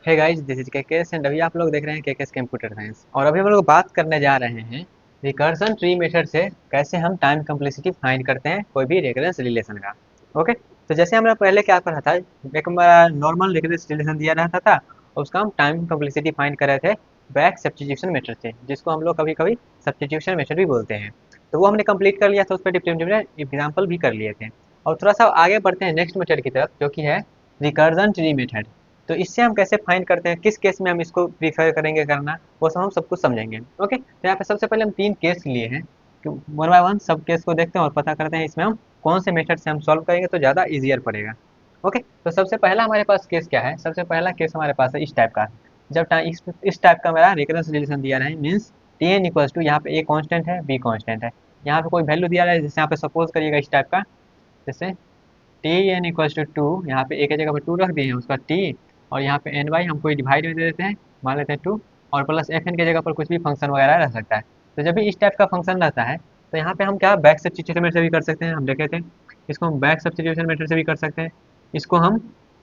Hey guys, this is KKS and अभी आप लोग देख रहे हैं केकेएस कंप्यूटर साइंस। और अभी हम लोग बात करने जा रहे हैं रिकर्सन ट्री मेथड से कैसे हम टाइम कम्प्लेक्सिटी फाइंड करते हैं कोई भी रेकरेंस रिलेशन का। ओके, तो जैसे हमने पहले क्या करा था, एक नॉर्मल रेकरेंस रिलेशन दिया रहता था और उसका हम टाइम कम्प्लेक्सिटी फाइंड कर रहे थे बैक सब्स्टिट्यूशन मेथड से, जिसको हम लोग कभी कभी सब्स्टिट्यूशन मेथड भी बोलते हैं। तो वो हमने कंप्लीट कर लिया था, उस पर डिफरेंट डिफरेंट एग्जाम्पल भी कर लिए थे। और थोड़ा सा आगे बढ़ते हैं नेक्स्ट मेथड की तरफ, जो कि है रिकर्जन ट्री मेथड। तो इससे हम कैसे फाइंड करते हैं, किस केस में हम इसको प्रीफर करेंगे करना, वो सब कुछ समझेंगे। ओके, तो यहाँ पे सबसे पहले हम 3 केस लिए हैं कि वन बाय वन सब केस को देखते हैं और पता करते हैं इसमें हम कौन से मेथड से हम सॉल्व करेंगे तो ज़्यादा ईजियर पड़ेगा। ओके, तो सबसे पहला हमारे पास केस क्या है, सबसे पहला केस हमारे पास है इस टाइप का। जब इस टाइप का मेरा रेकरेंस रिलेशन दिया रहा है, means T N equals to, यहाँ पे ए कॉन्स्टेंट है बी कॉन्स्टेंट है, यहाँ पे कोई वैल्यू दिया रहा है, जैसे यहाँ पे सपोज करिएगा इस टाइप का, जैसे T N equals to two, यहाँ पे ए की जगह पे टू रख दिए हैं उसका टी, और यहाँ पे एन वाई हम कोई डिवाइड में दे देते हैं, मान लेते हैं टू, और प्लस एफ एन की जगह पर कुछ भी फंक्शन वगैरह रह सकता है। तो जब भी इस टाइप का फंक्शन रहता है तो यहाँ पे हम क्या बैक सब्स्टिट्यूशन मेथड से भी कर सकते हैं, हम देखे थे। इसको हम बैक सब्स्टिट्यूशन मेथड से भी कर सकते हैं, इसको हम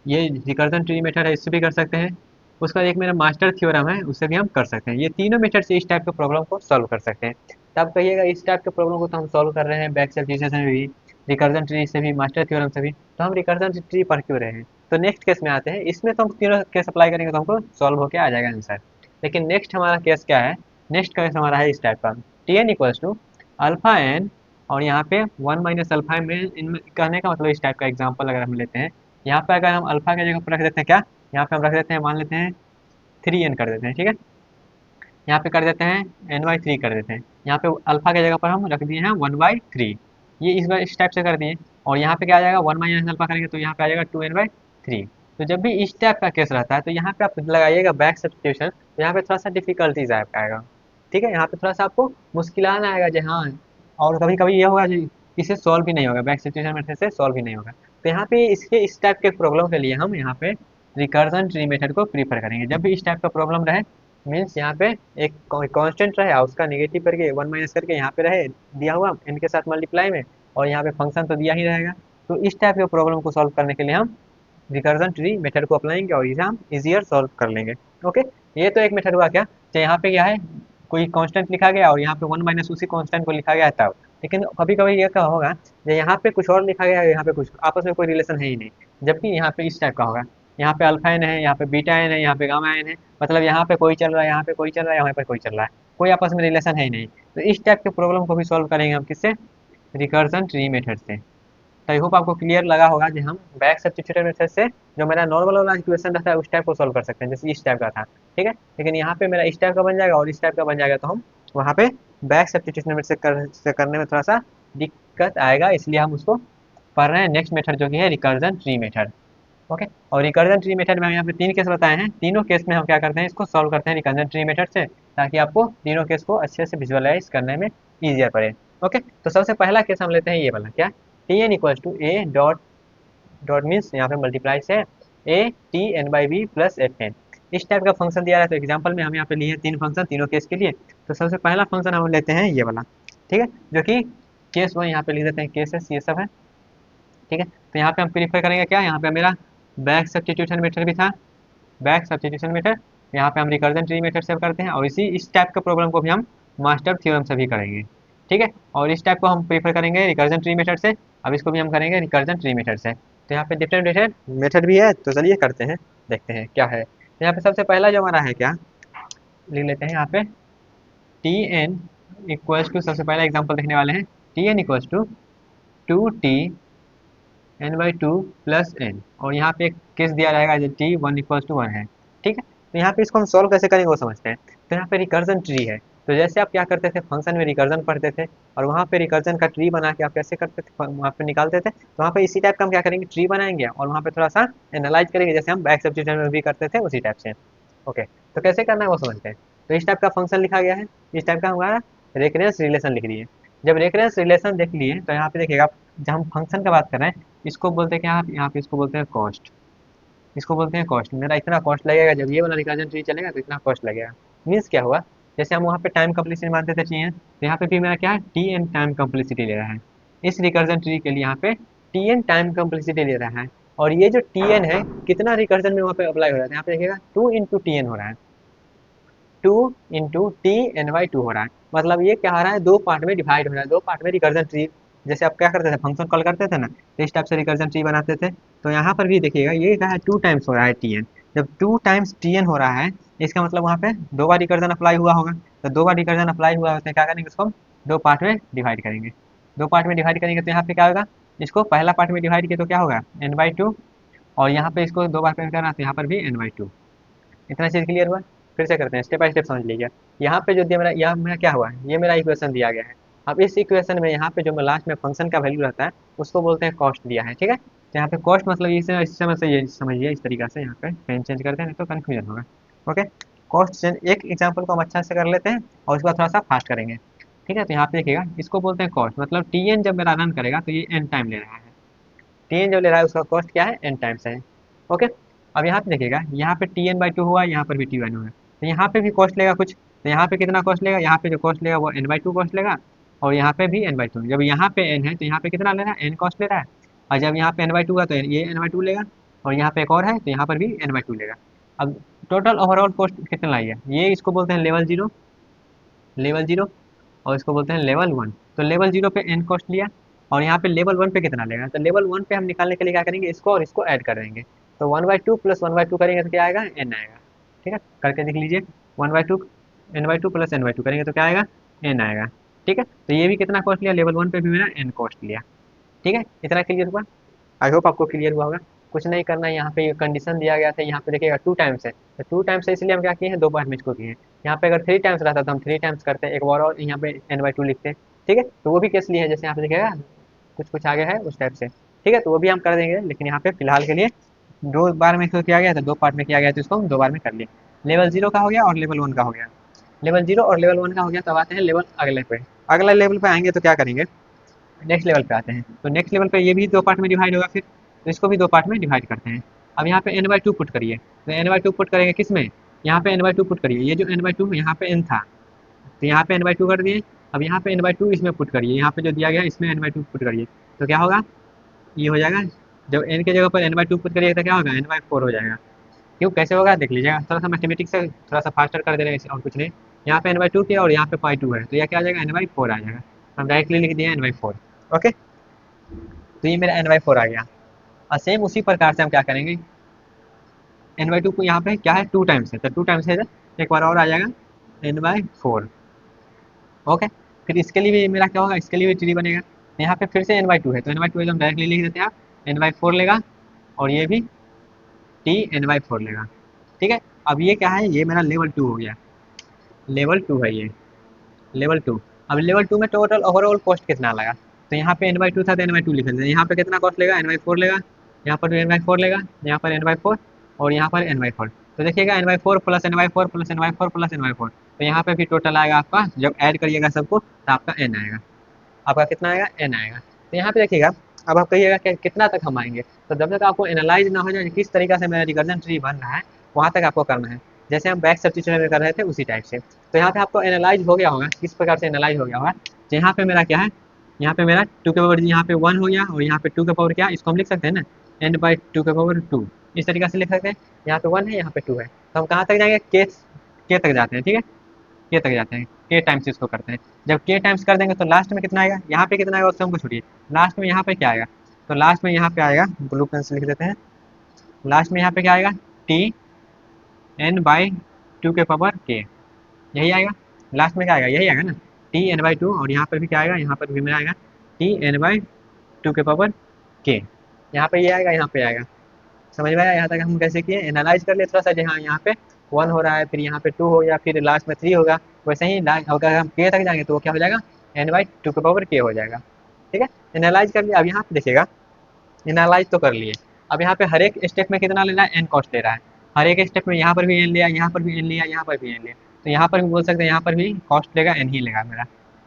ये रिकर्जन ट्री मेथड है इससे भी कर सकते हैं, उसका एक मेरा मास्टर थ्योरम है उससे भी हम कर सकते हैं। ये तीनों मेथड से इस टाइप के प्रॉब्लम को सॉल्व कर सकते हैं। तब कहिएगा इस टाइप के प्रॉब्लम को तो हम सॉल्व कर रहे हैं बैक सब्स्टिट्यूशन में भी, रिकर्जन ट्री से भी, मास्टर थ्योरम से भी, तो हम रिकर्जन ट्री पढ़ क्यों रहे हैं। तो नेक्स्ट केस में आते हैं, इसमें तो हम तीनों केस अप्लाई करेंगे तो हमको सॉल्व होकर आ जाएगा आंसर। लेकिन नेक्स्ट हमारा केस क्या है, नेक्स्ट केस हमारा है इस टाइप का, T N equals to alpha N, और यहाँ पे वन माइनस अल्फा में, इनमें कहने का मतलब इस टाइप का एग्जाम्पल अगर हम लेते हैं, यहाँ पे अगर हम अल्फा की जगह पर रख देते हैं क्या, यहाँ पे हम रख देते हैं, मान लेते हैं 3n कर देते हैं, ठीक है। यहाँ पे कर देते हैं n/3 कर देते हैं, यहाँ पे अल्फा की जगह पर हम रख दिए हैं 1/3, ये इस बार इस टाइप से कर दिए। और यहाँ पे क्या आ जाएगा, 1 माइनस अल्फा करेंगे तो यहाँ पे आ जाएगा 2n/3। तो जब भी इस टाइप का केस रहता है तो यहाँ पे आप लगाइएगा बैक सब्स्टिट्यूशन, तो यहाँ पे थोड़ा सा डिफिकल्टीज आएगा, ठीक है, यहाँ पे थोड़ा सा आपको मुश्किलान आएगा जी, हाँ। और कभी कभी ये होगा जी इसे सॉल्व भी नहीं होगा, बैक सब्स्टिट्यूशन मेथड से सॉल्व भी नहीं होगा। तो यहाँ पे इसके इस टाइप के प्रॉब्लम के लिए हम यहाँ पे रिकर्जन ट्री मेथड को प्रीफर करेंगे। जब भी इस टाइप का प्रॉब्लम रहे, मीन्स यहाँ पे एक कांस्टेंट रहे और उसका नेगेटिव करके वन माइनस करके यहाँ पे रहे दिया हुआ n के साथ मल्टीप्लाई में, और यहाँ पे फंक्शन तो दिया ही रहेगा। तो इस टाइप के प्रॉब्लम को सॉल्व करने के लिए हम रिकर्जन ट्री मेथड को अपनाएंगे और इसे हम इजियर सॉल्व कर लेंगे। ओके, ये तो एक मेथड हुआ क्या, तो यहाँ पे क्या है, कोई कांस्टेंट लिखा गया और यहाँ पे वन माइनस उसी कांस्टेंट को लिखा गया है तब। लेकिन कभी कभी ये क्या होगा, यहाँ पे कुछ और लिखा गया है, यहाँ पे कुछ, आपस में कोई रिलेशन है ही नहीं, जबकि यहाँ पे इस टाइप का होगा, यहाँ पे अल्फा एन है, यहाँ पे बीटा एन है, यहाँ पे गामा एन है, मतलब यहाँ पे कोई चल रहा है, यहाँ पे कोई चल रहा है, यहाँ पे कोई चल रहा है, कोई आपस में रिलेशन है ही नहीं। तो इस टाइप के प्रॉब्लम को भी सॉल्व करेंगे हम किससे, रिकर्जन ट्री मेथड से। तो आई होप आपको क्लियर लगा होगा कि हम बैक सब्स्टिट्यूशन मेथड से जो मेरा नॉर्मल वाला इक्वेशन रहता है उस टाइप को सॉल्व कर सकते हैं, जैसे इस टाइप का था, ठीक है। लेकिन यहाँ पे मेरा इस टाइप का बन जाएगा और इस टाइप का बन जाएगा, तो हम वहाँ पे बैक सब्स्टिट्यूशन मेथड से करने में थोड़ा सा दिक्कत आएगा, इसलिए हम उसको पढ़ रहे हैं नेक्स्ट मेथड जो कि है रिकर्जन ट्री मेथड। ओके, और रिकर्जन ट्री मेथड में हम यहाँ पे 3 केस बताए हैं, तीनों केस में हम क्या करते हैं, इसको सॉल्व करते हैं रिकर्जन ट्री मेथड से, ताकि आपको तीनों केस को अच्छे से विजुअलाइज करने में ईजियर पड़े। ओके, तो सबसे पहला केस हम लेते हैं ये वाला, क्या, T N equals to A dot dot means यहाँ पे मल्टीप्लाई से A T N by B plus F N, इस टाइप का फंक्शन दिया रहा है। तो एग्जाम्पल में हम यहाँ पे लिए हैं 3 फंक्शन तीनों केस के लिए। तो सबसे पहला फंक्शन हम लेते हैं ये वाला, ठीक है, जो कि केस 1 यहाँ पे लिख देते हैं, केसेस ये सब है, ठीक है। तो यहाँ पे हम प्रीफर करेंगे क्या, यहाँ पे मेरा बैक सब्स्टिट्यूशन मेथड भी था, बैक सब्स्टिट्यूशन मेथड, यहाँ पे हम रिकर्जन ट्री मेथड से करते हैं, और इसी इस टाइप के प्रॉब्लम को भी हम मास्टर थ्योरम से भी करेंगे, ठीक है। और इस टाइप को हम प्रीफर करेंगे रिकर्जन ट्री मेथड से, अब इसको भी हम करेंगे रिकर्जन ट्री मेथड से। तो यहाँ पे डिफरेंट डिफरेंट मेथड भी है, तो चलिए करते हैं, देखते हैं क्या है। तो यहाँ पे सबसे पहला जो हमारा है क्या, लिख लेते हैं यहाँ पे टी एन इक्वल्स टू, सबसे पहला एग्जाम्पल देखने वाले हैं, T N equals to 2t n/2 plus N, और यहाँ पे एक केस दिया रहेगा जो टी 1 = 1 है, ठीक है। तो यहाँ पे इसको हम सॉल्व कैसे करेंगे वो समझते हैं। तो यहाँ पे रिकर्जन ट्री है, तो जैसे आप क्या करते थे, फंक्शन में रिकर्जन पढ़ते थे और वहाँ पे रिकर्जन का ट्री बना के आप कैसे करते थे, वहाँ पे निकालते थे, तो वहाँ पे इसी टाइप का हम क्या करेंगे, ट्री बनाएंगे और वहाँ पे थोड़ा सा एनालाइज करेंगे, जैसे हम बैक सब्स्टिट्यूशन में भी करते थे उसी टाइप से। ओके, तो कैसे करना है वो समझते हैं। तो इस टाइप का फंक्शन लिखा गया है, इस टाइप का हमारा रेफरेंस रिलेशन लिख दिए। जब रेफरेंस रिलेशन देख लिए तो यहाँ पे देखिएगा, जब हम फंक्शन का बात कर रहे हैं, इसको बोलते हैं क्या, आप यहाँ पे इसको बोलते हैं कॉस्ट, इसको बोलते हैं कॉस्ट, मेरा इतना कॉस्ट लगेगा, जब ये वाला रिकर्जन ट्री चलेगा तो इतना कॉस्ट लगेगा। मीन्स क्या हुआ, जैसे हम वहाँ पे टाइम कम्प्लीसिटी मानते थे चाहिए, तो यहाँ पे भी मेरा क्या है, टी एन टाइम कम्प्लीसिटी ले रहा है, इस रिकर्जन ट्री के लिए यहाँ पे टी एन टाइम कम्प्लीसिटी ले रहा है। और ये जो टी एन है कितना रिकर्जन में वहाँ पे अप्लाई हो रहा है, यहाँ पे देखिएगा 2 × TN हो रहा है, 2 × TN/2 हो रहा है। मतलब ये क्या हो रहा है, दो पार्ट में डिवाइड हो रहा है, दो पार्ट में रिकर्जन ट्री। जैसे आप क्या करते थे, फंक्शन कॉल करते थे ना, तो इस टाइप से रिकर्जन ट्री बनाते थे। तो यहाँ पर भी देखिएगा ये क्या है, 2 टाइम्स हो रहा है टी एन। जब 2 टाइम्स TN हो रहा है, इसका मतलब वहाँ पे 2 बार रिकर्जन अप्लाई हुआ होगा। तो 2 बार रिकर्जन अप्लाई हुआ होता है, क्या करेंगे, उसको हम 2 पार्ट में डिवाइड करेंगे। 2 पार्ट में डिवाइड करेंगे तो यहाँ पे क्या होगा, इसको पहला पार्ट में डिवाइड किया तो क्या होगा, n/2। और यहाँ पे इसको 2 बार में करना तो यहाँ पर भी n/2। इतना चीज़ क्लियर हुआ। फिर से करते हैं, स्टेप बाय स्टेप समझ लीजिए। यहाँ पे जो दिया मेरा, यहाँ मेरा क्या हुआ, ये मेरा इक्वेशन दिया गया है। अब इस इक्वेशन में यहाँ पे जो लास्ट में फंक्शन का वैल्यू रहता है उसको बोलते हैं कॉस्ट दिया है, ठीक है। तो यहाँ पे कॉस्ट मतलब इस समय से ये समझिए, इस तरीका से यहाँ पे पेन चेंज करते हैं नहीं तो कन्फ्यूजन होगा। ओके, कॉस्ट एक एग्जाम्पल को हम अच्छा से कर लेते हैं और उसके बाद थोड़ा सा फास्ट करेंगे, ठीक है। तो यहाँ पे देखिएगा, इसको बोलते हैं कॉस्ट, मतलब TN जब मेरा रन करेगा तो ये n टाइम ले रहा है। TN जो ले रहा है उसका कॉस्ट क्या है, n टाइम्स है। ओके, अब यहाँ पे देखिएगा, यहाँ पे TN/2 हुआ, यहाँ पर भी T1 हुआ, तो यहाँ पे भी कॉस्ट लेगा कुछ। तो यहाँ पे कितना कॉस्ट लेगा, यहाँ पे जो कॉस्ट लेगा वो n/2 कॉस्ट लेगा, और यहाँ पे भी n/2। जब यहाँ पे n है तो यहाँ पे कितना ले रहा है, n कॉस्ट ले रहा है। और जब यहाँ पे n/2 हुआ तो ये n/2 लेगा, और यहाँ पे एक और है तो यहाँ पर भी n/2 लेगा। अब टोटल ओवरऑल कॉस्ट कितना आई है, ये इसको बोलते हैं लेवल जीरो, लेवल जीरो। और इसको बोलते हैं लेवल वन। तो लेवल जीरो पे n कॉस्ट लिया, और यहाँ पे लेवल वन पे कितना लेगा, तो लेवल वन पे हम निकालने के लिए क्या करेंगे, इसको और इसको ऐड कर देंगे। तो 1/2 + 1/2 करेंगे तो क्या आएगा, n आएगा, ठीक है। करके देख लीजिए, 1/2 n/2 + n/2 करेंगे तो क्या आएगा, n आएगा, ठीक है। तो ये भी कितना कॉस्ट लिया, लेवल वन पे भी मेरा n कॉस्ट लिया, ठीक है। इतना क्लियर हुआ। आई होप आपको क्लियर हुआ होगा। कुछ नहीं करना है, यहाँ पे ये कंडीशन दिया गया था, यहाँ पे देखिएगा 2 टाइम्स है, तो 2 टाइम्स है इसलिए हम क्या किए हैं, 2 बार में इसको किए हैं। यहाँ पे अगर 3 टाइम्स रहता तो हम 3 टाइम्स करते हैं, एक बार और यहाँ पे n/2 लिखते हैं, ठीक है। तो वो भी केस लिए है, जैसे यहाँ पे देखिएगा कुछ कुछ आगे है उस टाइप से, ठीक है। तो वो भी हम कर देंगे, लेकिन यहाँ पे फिलहाल के लिए 2 बार में इसको किया गया था, 2 पार्ट में किया गया तो इसको हम 2 बार में कर लिए। लेवल जीरो का हो गया और लेवल वन का हो गया। लेवल जीरो और लेवल वन का हो गया, तब आते हैं लेवल अगले पे। अगले लेवल पे आएंगे तो क्या करेंगे, नेक्स्ट लेवल पे आते हैं। तो नेक्स्ट लेवल पे ये भी 2 पार्ट में डिवाइड होगा, फिर तो इसको भी 2 पार्ट में डिवाइड करते हैं। अब यहाँ पे n/2 पुट करिए, तो n/2 पुट करेंगे किस में, यहाँ पे n/2 पुट करिए, ये जो n/2 यहाँ पे n था तो यहाँ पे n/2 कर दिए। अब यहाँ पे n/2 इसमें पुट करिए, यहाँ पे जो दिया गया है इसमें n/2 पुट करिए, तो क्या होगा, ये हो जाएगा। जब n के जगह पर n/2 पुट करिएगा तो क्या होगा, n/4 हो जाएगा। क्यों, कैसे होगा देख लीजिएगा, थोड़ा सा मैथमेटिक्स से थोड़ा सा फास्टर कर दे रहे हैं और कुछ नहीं। यहाँ पे n/2 किया और यहाँ पे π2 है, तो यह क्या आ जाएगा, n/4 आ जाएगा। हम डायरेक्टली लिख दिए n/4। ओके, तो ये मेरा n/4 आ गया। और सेम उसी प्रकार से हम क्या करेंगे, n/2 को यहाँ पे क्या है, 2 टाइम्स है, तो 2 टाइम्स है, एक बार और आ जाएगा n/4। ओके, फिर इसके लिए भी मेरा क्या होगा, इसके लिए भी ट्री बनेगा। तो यहाँ पे फिर से n/2 है, तो n/2 हम डायरेक्टली लिख देते हैं, n/4 लेगा, और ये भी n/4 लेगा, ठीक है। अब ये क्या है, ये मेरा लेवल 2 हो गया, लेवल 2 है ये, लेवल 2। अब लेवल 2 में टोटल ओवरऑल कॉस्ट कितना लगा, तो यहाँ पे n/2 था तो n/2 लिख देते हैं। यहाँ पे कितना कॉस्ट लेगा, n/4 लेगा, यहाँ पर भी n/4 लेगा, यहाँ पर n/4, और यहाँ पर n/4। तो देखिएगा n/4 + n/4 + n/4 + n/4, तो यहाँ पे भी टोटल आएगा आपका, जब ऐड करिएगा सबको तो आपका n आएगा। आपका कितना आएगा, n आएगा। तो यहाँ पे देखिएगा, अब आप कहिएगा कि कितना तक हम आएंगे, तो जब तक आपको एनालाइज ना हो जाए किस तरीका से मेरा रिकर्जन ट्री बन रहा है, वहाँ तक आपको करना है। जैसे हम बैक सब्स्टिट्यूशन में कर रहे थे उसी टाइप से। तो यहाँ पे आपको एनालाइज हो गया होगा, किस प्रकार से एनालाइज हो गया होगा। तो यहाँ पे मेरा क्या है, यहाँ पे मेरा 2 के पावर, यहाँ पे 1 हो गया, और यहाँ पे 2 के पावर क्या, इसको हम लिख सकते हैं ना, n/2 के पावर 2, इस तरीके से लिख सकते हैं। यहाँ पे 1 है, यहाँ पे 2 है, तो हम कहाँ तक जाएंगे, के तक जाते हैं, ठीक है। के तक जाते हैं, के टाइम्स इसको करते हैं। जब के टाइम्स कर देंगे तो लास्ट में कितना आएगा, यहाँ पे कितना आएगा उससे हमको छोड़िए, लास्ट में यहाँ पे क्या आएगा, तो लास्ट में यहाँ पे आएगा, ब्लू पेन से लिख देते हैं, लास्ट में यहाँ पे क्या आएगा, T n/2 के पावर के, यही आएगा। लास्ट में क्या आएगा, यही आएगा ना, T n/2। और यहाँ पर भी क्या आएगा, यहाँ पर भी मेरा आएगा T n/2 के पावर के, यहाँ पे ये आएगा, यहाँ पे आएगा। समझ में आया यहाँ तक हम कैसे किए, एनालाइज कर लिए थोड़ा सा, जहाँ यहाँ पे 1 हो रहा है, फिर यहाँ पे 2 हो गया, फिर लास्ट में 3 होगा। वैसे ही अगर हम के तक जाएंगे तो वो क्या हो जाएगा, n/2 के पावर के हो जाएगा, ठीक है। एनालाइज कर लिया। अब यहाँ पे देखिएगा, एनालाइज तो कर लिए। अब यहाँ पे हर एक स्टेप में कितना ले रहा है, n कॉस्ट ले रहा है। हर एक स्टेप में यहाँ पर भी n लिया, यहाँ पर भी n लिया, यहाँ पर भी n लिया, तो यहाँ पर भी बोल सकते हैं, यहाँ पर भी कॉस्ट लेगा n ही लेगा मेरा।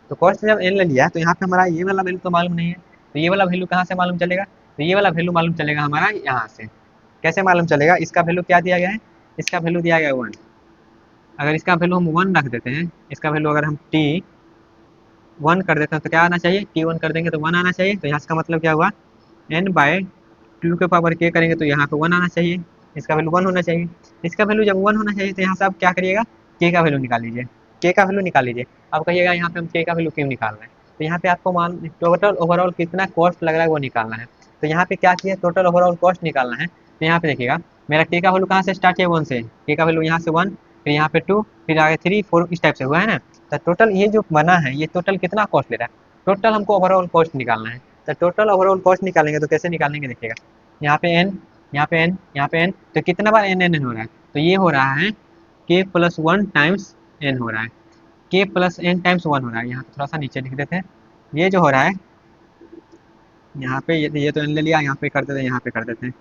तो कॉस्ट जब n ले लिया तो यहाँ पे हमारा ये वाला वैल्यू तो मालूम नहीं है, तो ये वाला वैल्यू कहाँ से मालूम चलेगा, तो ये वाला वैल्यू मालूम चलेगा हमारा यहाँ से। कैसे मालूम चलेगा, इसका वैल्यू क्या दिया गया है, इसका वैल्यू दिया गया है 1। अगर इसका वैल्यू हम 1 रख देते हैं, इसका वैल्यू अगर हम T1 कर देते हैं तो क्या आना चाहिए, T1 कर देंगे तो 1 आना चाहिए। तो यहाँ इसका मतलब क्या हुआ, n/2 टू के पावर के करेंगे तो यहाँ पे 1 आना चाहिए, इसका वैल्यू 1 होना चाहिए। इसका वैल्यू जब 1 होना चाहिए तो यहाँ से आप क्या करिएगा, के का वैल्यू निकाल लीजिए, के का वैल्यू निकाल लीजिए। अब कहिएगा यहाँ पे हम के का वैल्यू क्यों निकाल रहे हैं, तो यहाँ पे आपको मान टोटल ओवरऑल कितना कॉस्ट लग रहा है वो निकालना है। तो यहाँ पे क्या किया, टोटल ओवरऑल कॉस्ट निकालना है। तो यहाँ पे देखिएगा मेरा के का वैल्यू कहाँ से स्टार्ट है, 1 से, के का वैल्यू यहाँ से 1, फिर यहाँ पे 2, फिर आगे 3 4 इस टाइप से हुआ है ना। तो टोटल ये जो बना है ये टोटल कितना कॉस्ट ले रहा है, टोटल हमको ओवरऑल कॉस्ट निकालना है। तो टोटल ओवरऑल कॉस्ट निकालेंगे तो कैसे निकालेंगे, देखिएगा यहाँ पे एन, यहाँ पे एन, यहाँ पे एन, तो कितना बार एन एन हो रहा है, तो ये हो रहा है के प्लस 1 टाइम्स एन हो रहा है, के प्लस एन टाइम्स 1 हो रहा है। यहाँ पे थोड़ा सा नीचे लिख देते हैं, ये जो हो रहा है यहाँ पे ये तो एन ले लिया, यहाँ पे कर देते हैं, यहाँ पे कर देते हैं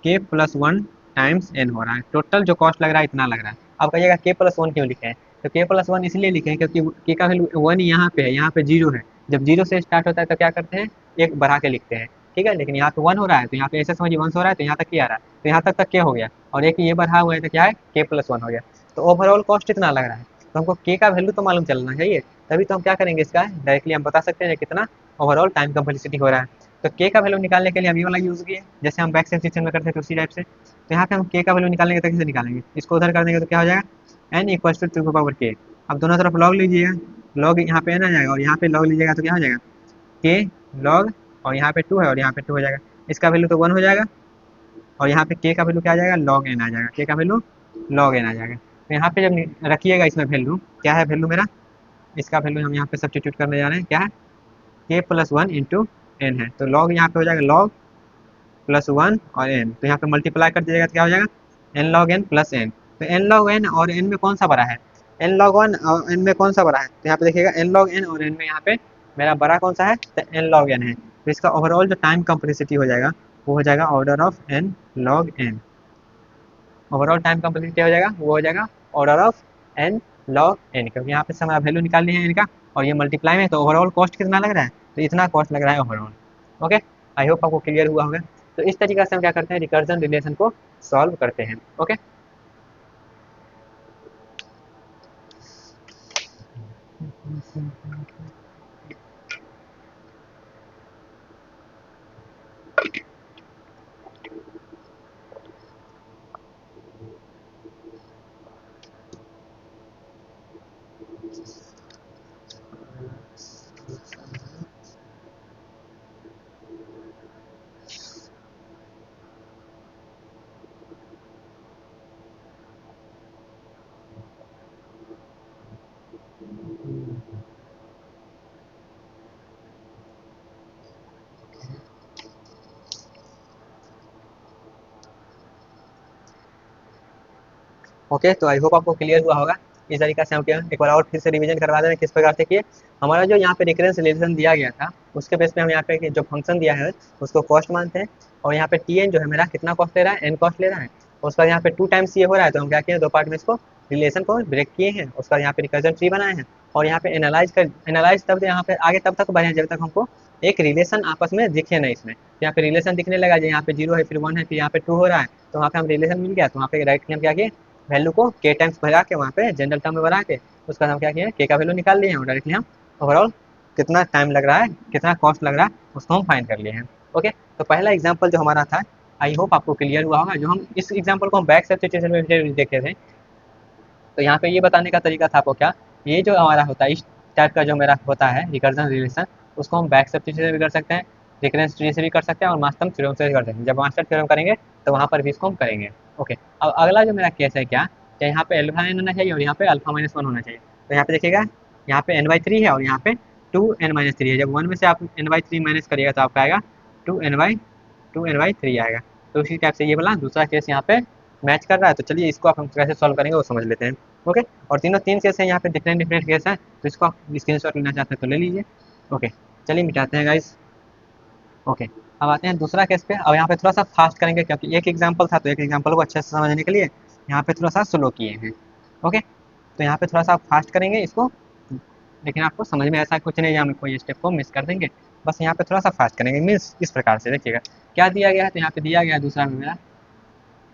के प्लस 1 टाइम्स एन हो रहा है। टोटल जो कॉस्ट लग रहा है इतना लग रहा है। अब कहिएगा के प्लस 1 क्यों लिखे हैं, तो के प्लस 1 इसलिए लिखे हैं क्योंकि के का वैल्यू 1 यहाँ पे है, यहाँ पे 0 है। जब 0 से स्टार्ट होता है तो क्या करते हैं, एक बढ़ा के लिखते हैं, ठीक है। लेकिन यहाँ पे 1 हो रहा है तो यहाँ पे ऐसे समझिए 1 हो रहा है तो यहाँ तक क्या आ रहा है, तो यहाँ तक के हो गया, और एक ये बढ़ा हुआ है तो क्या है, के प्लस 1 हो गया। तो ओवरऑल कॉस्ट इतना लग रहा है, तो हमको के का वैल्यू तो मालूम चलना चाहिए, तभी तो हम क्या करेंगे, इसका डायरेक्टली हम बता सकते हैं कितना ओवरऑल टाइम कम्प्लेक्सिटी हो रहा है। तो के का वैल्यू निकालने के लिए हम ये वाला यूज किए, जैसे हम बैक सब्स्टिट्यूशन में करते थे उसी टाइप से। तो यहाँ पे हम के का वैल्यू निकालेंगे तो कैसे निकालेंगे, इसको उधर कर देंगे तो क्या हो जाएगा, एन इक्वल टू 2 पावर के। अब दोनों तरफ लॉग लीजिएगा, लॉग यहाँ पे एन आ जाएगा और यहाँ पे लॉग लीजिएगा तो क्या हो जाएगा, के लॉग, और यहाँ पे 2 है और यहाँ पे 2 हो जाएगा, इसका वैल्यू तो 1 हो जाएगा, और यहाँ पे के का वैल्यू क्या आ जाएगा, लॉग एन आ जाएगा, के का वैल्यू लॉग एन आ जाएगा। तो यहाँ पे जब रखिएगा इसमें वैल्यू क्या है, वैल्यू मेरा इसका वैल्यू हम यहाँ पे सब्स्टिट्यूट करने जा रहे हैं, क्या है, के प्लस 1 इंटू एन है। तो लॉग यहाँ पे हो जाएगा लॉग प्लस 1 और एन, तो यहाँ पे मल्टीप्लाई कर दीजिएगा तो क्या हो जाएगा, N log N plus N. तो एन लॉग एन और एन में कौन सा बड़ा है, एन लॉग 1 और एन में कौन सा बड़ा है, तो यहाँ पे देखिएगा एन लॉग एन और एन में यहाँ पे मेरा बड़ा कौन सा है, तो एन लॉग एन है। तो इसका ओवरऑल जो टाइम कम्प्लेक्सिटी हो जाएगा वो हो जाएगा order of N log N. Overall time complexity क्या हो जाएगा, वो हो जाएगा order of N log N, क्योंकि यहाँ पे समय वैल्यू निकालनी है इनका, और ये मल्टीप्लाई में, तो ओवरऑल कॉस्ट कितना लग रहा है, तो इतना कॉस्ट लग रहा है ओवरऑल। ओके, आई होप आपको क्लियर हुआ होगा। तो इस तरीके से हम क्या करते हैं, रिकर्जन रिलेशन को सॉल्व करते हैं। ओके, ओके, तो आई होप आपको क्लियर हुआ होगा। इस तरीके से हम क्या एक बार और फिर से रिवीजन करवा दें किस प्रकार से किए। हमारा जो यहाँ पे रिकरेंस रिलेशन दिया गया था उसके बेस पे हम यहाँ पे जो फंक्शन दिया है उसको कॉस्ट मानते हैं, और यहाँ पे टी एन जो है मेरा कितना कॉस्ट ले रहा है, एन कॉस्ट ले रहा है। उसका यहाँ पे 2 टाइम्स ये हो रहा है तो हम क्या किए, 2 पार्ट में इसको रिलेशन को ब्रेक किए हैं, उसका यहाँ पे रिकर्जन ट्री बनाए हैं, और यहाँ पे एनालाइज तब यहाँ पे आगे तब तक बढ़े जब तक हमको एक रिलेशन आपस में दिखे नहीं इसमें। यहाँ पे रिलेशन दिखने लगा, जो यहाँ पे 0 है फिर 1 है फिर यहाँ पे 2 हो रहा है, तो वहाँ पे हम रिलेशन मिल गया, तो वहाँ पे डायरेक्टली हम क्या किए, वैल्यू को के टाइम्स भरा के वहाँ पे जनरल टर्म में भरा के उसका हम क्या किए, के का वैल्यू निकाल लिए हैं, और डायरेक्टली हम ओवरऑल कितना टाइम लग रहा है, कितना कॉस्ट लग रहा है उसको हम फाइंड कर लिए हैं। ओके, तो पहला एग्जांपल जो हमारा था आई होप आपको क्लियर हुआ होगा। जो हम इस एग्जांपल को हम बैक सब्स्टिट्यूशन में देखे थे, तो यहाँ पे ये बताने का तरीका था आपको क्या, ये जो हमारा होता है इस टाइप का जो मेरा होता है रिकर्जन रिलेशन, उसको हम बैक सब्स्टिट्यूशन से भी कर सकते हैं, रिकरेंस ट्री से भी कर सकते हैं, और मास्टर्स थ्योरम से भी कर सकते हैं। जब मास्टर थ्योरम करेंगे तो वहाँ पर भी इसको हम करेंगे। ओके, अब अगला जो मेरा केस है क्या, तो यहाँ पे अल्फा एन होना चाहिए और यहाँ पे अल्फा माइनस 1 होना चाहिए। तो यहाँ पे देखिएगा यहाँ पे n/3 है और यहाँ पे 2n-3 है। जब 1 में से आप n/3 माइनस करिएगा तो आपका आएगा 2n/3 आएगा। तो उसी टाइप से ये वाला दूसरा केस यहाँ पे मैच कर रहा है। तो चलिए इसको आप हम कैसे सॉल्व करेंगे वो समझ लेते हैं। ओके, और तीनों 3 केस हैं यहाँ पे, डिफरेंट डिफरेंट केस हैं, तो इसको आप स्क्रीनशॉट लेना चाहते हैं तो ले लीजिए। ओके, चलिए मिटाते हैं गाइस। ओके, अब आते हैं दूसरा केस पे। अब यहाँ पे थोड़ा सा फास्ट करेंगे क्योंकि एक एग्जांपल था, तो एक एग्जांपल को अच्छे से समझने के लिए यहाँ पे थोड़ा सा स्लो किए हैं। ओके, तो यहाँ पे थोड़ा सा फास्ट करेंगे इसको, लेकिन आपको समझ में ऐसा कुछ नहीं है हम कोई स्टेप को मिस कर देंगे, बस यहाँ पे थोड़ा सा फास्ट करेंगे। मीन्स इस प्रकार से देखिएगा क्या दिया गया है, तो यहाँ पे दिया गया है दूसरा में मेरा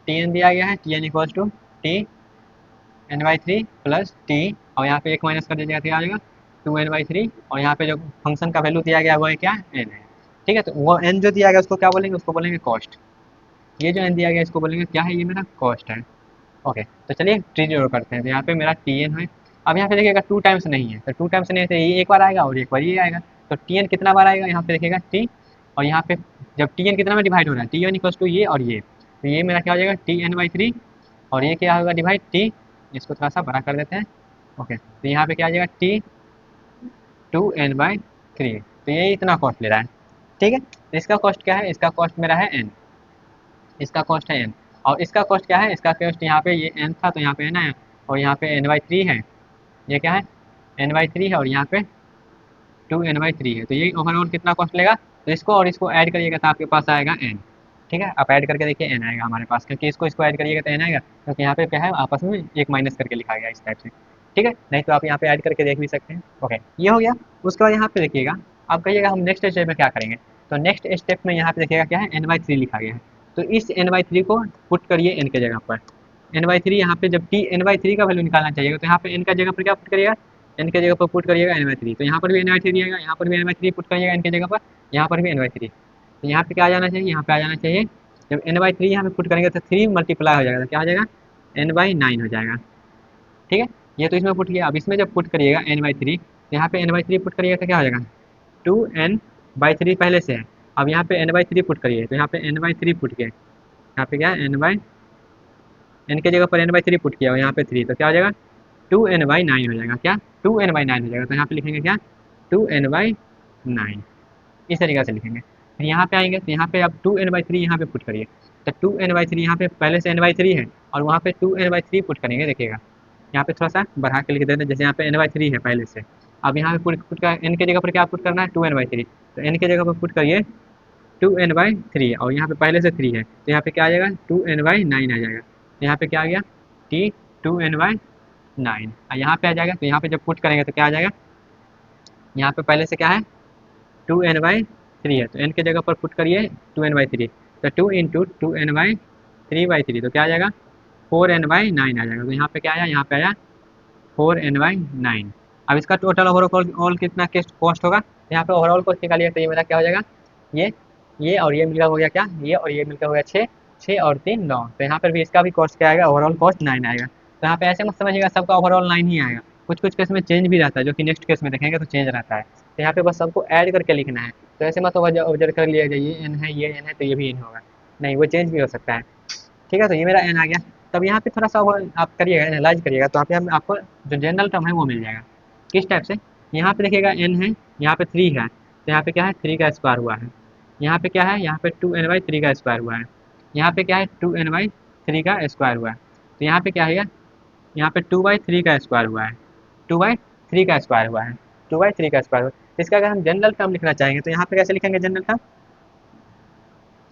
टी एन दिया गया है, T N equals to T n/3 plus T, और यहाँ पे एक माइनस कर दीजिएगा तो आ जाएगा 2n/3, और यहाँ पे जो फंक्शन का वैल्यू दिया गया है वो है क्या, एन है। ठीक है, तो वो एन जो दिया गया उसको क्या बोलेंगे, उसको बोलेंगे कॉस्ट। ये जो एन दिया गया इसको बोलेंगे क्या है, ये मेरा कॉस्ट है। ओके, तो चलिए ट्री ड्रॉ करते हैं। तो यहाँ पे मेरा टी एन है। अब यहाँ पे देखिएगा टू टाइम्स नहीं है, तो टू टाइम्स नहीं है तो ये एक बार आएगा और एक बार ये आएगा। तो टी एन कितना बार आएगा, यहाँ पे देखिएगा टी, और यहाँ पे जब टी एन कितना में डिवाइड हो रहा है, टी एन इक्वल्स टू ये और ये, तो ये मेरा क्या हो जाएगा टी एन बाई थ्री, और ये क्या होगा डिवाइड टी, इसको थोड़ा सा बड़ा कर देते हैं। ओके, तो यहाँ पे क्या आ जाएगा T two N by three, तो ये इतना कॉस्ट ले रहा है। ठीक है, तो इसका कॉस्ट क्या है, इसका कॉस्ट मेरा है एन, इसका कॉस्ट है एन, और इसका कॉस्ट क्या है, इसका कॉस्ट यहाँ पे ये एन था तो यहाँ पे एन है, और यहाँ पे एन बाई थ्री है, ये क्या है एन बाई थ्री है, और यहाँ पे टू एन बाई थ्री है। तो ये ओवरऑल कितना कॉस्ट लेगा, तो इसको और इसको ऐड करिएगा तो आपके पास आएगा एन। ठीक है, आप ऐड करके देखिए एन आएगा हमारे पास, क्योंकि इसको ऐड करिएगा तो एन आएगा, क्योंकि यहाँ पे क्या है आपस में एक माइनस करके लिखा गया इस टाइप से। ठीक है, नहीं तो आप यहाँ पे ऐड करके देख भी सकते हैं। ओके, ये हो गया। उसके बाद यहाँ पे देखिएगा, आप कहिएगा हम नेक्स्ट स्टेप में क्या करेंगे, तो नेक्स्ट स्टेप में यहाँ पे देखिएगा क्या है एन बाई थ्री लिखा गया है, तो इस एन बाई थ्री को पुट करिए एन के जगह पर। एन बाई थ्री यहाँ पे जब टी एन बाई थ्री का वैल्यू निकालना चाहिए, तो यहाँ पे एन का जगह पर क्या पुट करिएगा, एन के जगह पर पुट करिएगा एन बाई थ्री, तो यहाँ पर भी एन बाई थ्री आएगा, यहाँ पर भी एन बाई थ्री पुट करिएगा एन के जगह पर, यहाँ पर भी एन बाई थ्री। तो यहाँ पे क्या आ जाना चाहिए, यहाँ पे आ जाना चाहिए, जब एन बाई थ्री यहाँ पे पुट करेंगे तो थ्री मल्टीप्लाई हो जाएगा, तो क्या हो जाएगा एन बाई नाइन हो जाएगा। ठीक है, ये तो इसमें पुट किया। अब इसमें जब पुट करिएगा एन बाई थ्री, तो यहाँ पे एन बाई थ्री पुट करिएगा तो क्या हो जाएगा टू एन बाई थ्री पहले से है। अब यहाँ पे एन बाई थ्री पुट करिए, तो यहाँ पे एन बाई थ्री पुट किया, यहाँ पे क्या है एन बाई, एन के जगह पर एन बाई थ्री पुट किया और यहाँ पे थ्री, तो क्या हो जाएगा टू एन बाई नाइन हो जाएगा। क्या टू एन बाई नाइन हो जाएगा, तो यहाँ पे लिखेंगे क्या टू एन बाई नाइन, इस तरीके से लिखेंगे। फिर यहाँ पे आएंगे तो यहाँ पे अब टू एन बाई थ्री यहाँ पे पुट करिए, तो टू एन बाई थ्री यहाँ पे पहले से एन बाई थ्री है, और वहाँ पे two N by three put करेंगे। देखिएगा यहाँ पे थोड़ा सा बढ़ा के लिख देते हैं, जैसे यहाँ पे एन बाई थ्री है पहले से। अब यहाँ पे पुट का एन के जगह पर क्या पुट करना है टू एन बाई थ्री, तो एन के जगह पर पुट करिए टू एन बाई थ्री, और यहाँ पे पहले से थ्री है तो यहाँ पे क्या आ जाएगा टू एन बाई नाइन आ जाएगा। तो यहाँ पे क्या आ गया T two N by nine, यहाँ पे आ जाएगा। तो यहाँ पे जब पुट करेंगे तो क्या आ जाएगा, यहाँ पे पहले से क्या है टू एन बाई थ्री है, तो एन के जगह पर पुट करिए टू एन बाई थ्री, तो two into two N by three by three, तो क्या आ जाएगा फोर एन बाई नाइन आ जाएगा। तो यहाँ पे क्या आया, यहाँ पे आया फोर एन बाई नाइन। अब इसका टोटल ओवरऑल कितना कॉस्ट होगा, तो यहाँ पे ओवरऑल कॉस्ट निकालिए, तो ये मेरा क्या हो जाएगा ये और ये मिलकर हो गया क्या, ये और ये मिलकर हो गया छः, छः और तीन नौ, तो यहाँ पर भी इसका भी कॉस्ट क्या आएगा ओवरऑल कॉस्ट नाइन आएगा। तो यहाँ पे ऐसे मत समझिएगा सबका ओवरऑल नाइन ही आएगा, कुछ कुछ केस में चेंज भी रहता है, जो कि नेक्स्ट केस में देखेंगे तो चेंज रहता है। तो यहाँ पे बस सबको ऐड करके लिखना है, तो ऐसे मत ऑब्जर्व कर लिया जाए ये एन है ये एन है तो ये भी एन होगा, नहीं वो चेंज भी हो सकता है। ठीक है, तो ये मेरा एन आ गया। तब यहाँ पे थोड़ा सा आप करिएगा एनालाइज करिएगा, तो यहाँ पे आपको जो जनरल टर्म है वो मिल जाएगा। किस टाइप से, यहाँ पे देखिएगा एन है, यहाँ पे थ्री है, तो यहाँ पे क्या है थ्री का स्क्वायर हुआ है, यहाँ पे क्या है यहाँ पे टू एन बाई थ्री का स्क्वायर हुआ है, यहाँ पे क्या है टू एन बाई थ्री का स्क्वायर हुआ है, तो यहाँ पे क्या है यहाँ पे टू बाई थ्री का स्क्वायर हुआ है, टू बाई थ्री का स्क्वायर हुआ है, टू बाई थ्री का स्क्वायर हुआ है। तो इसका अगर हम जनरल टर्म लिखना चाहेंगे तो यहाँ पे कैसे लिखेंगे जनरल टर्म,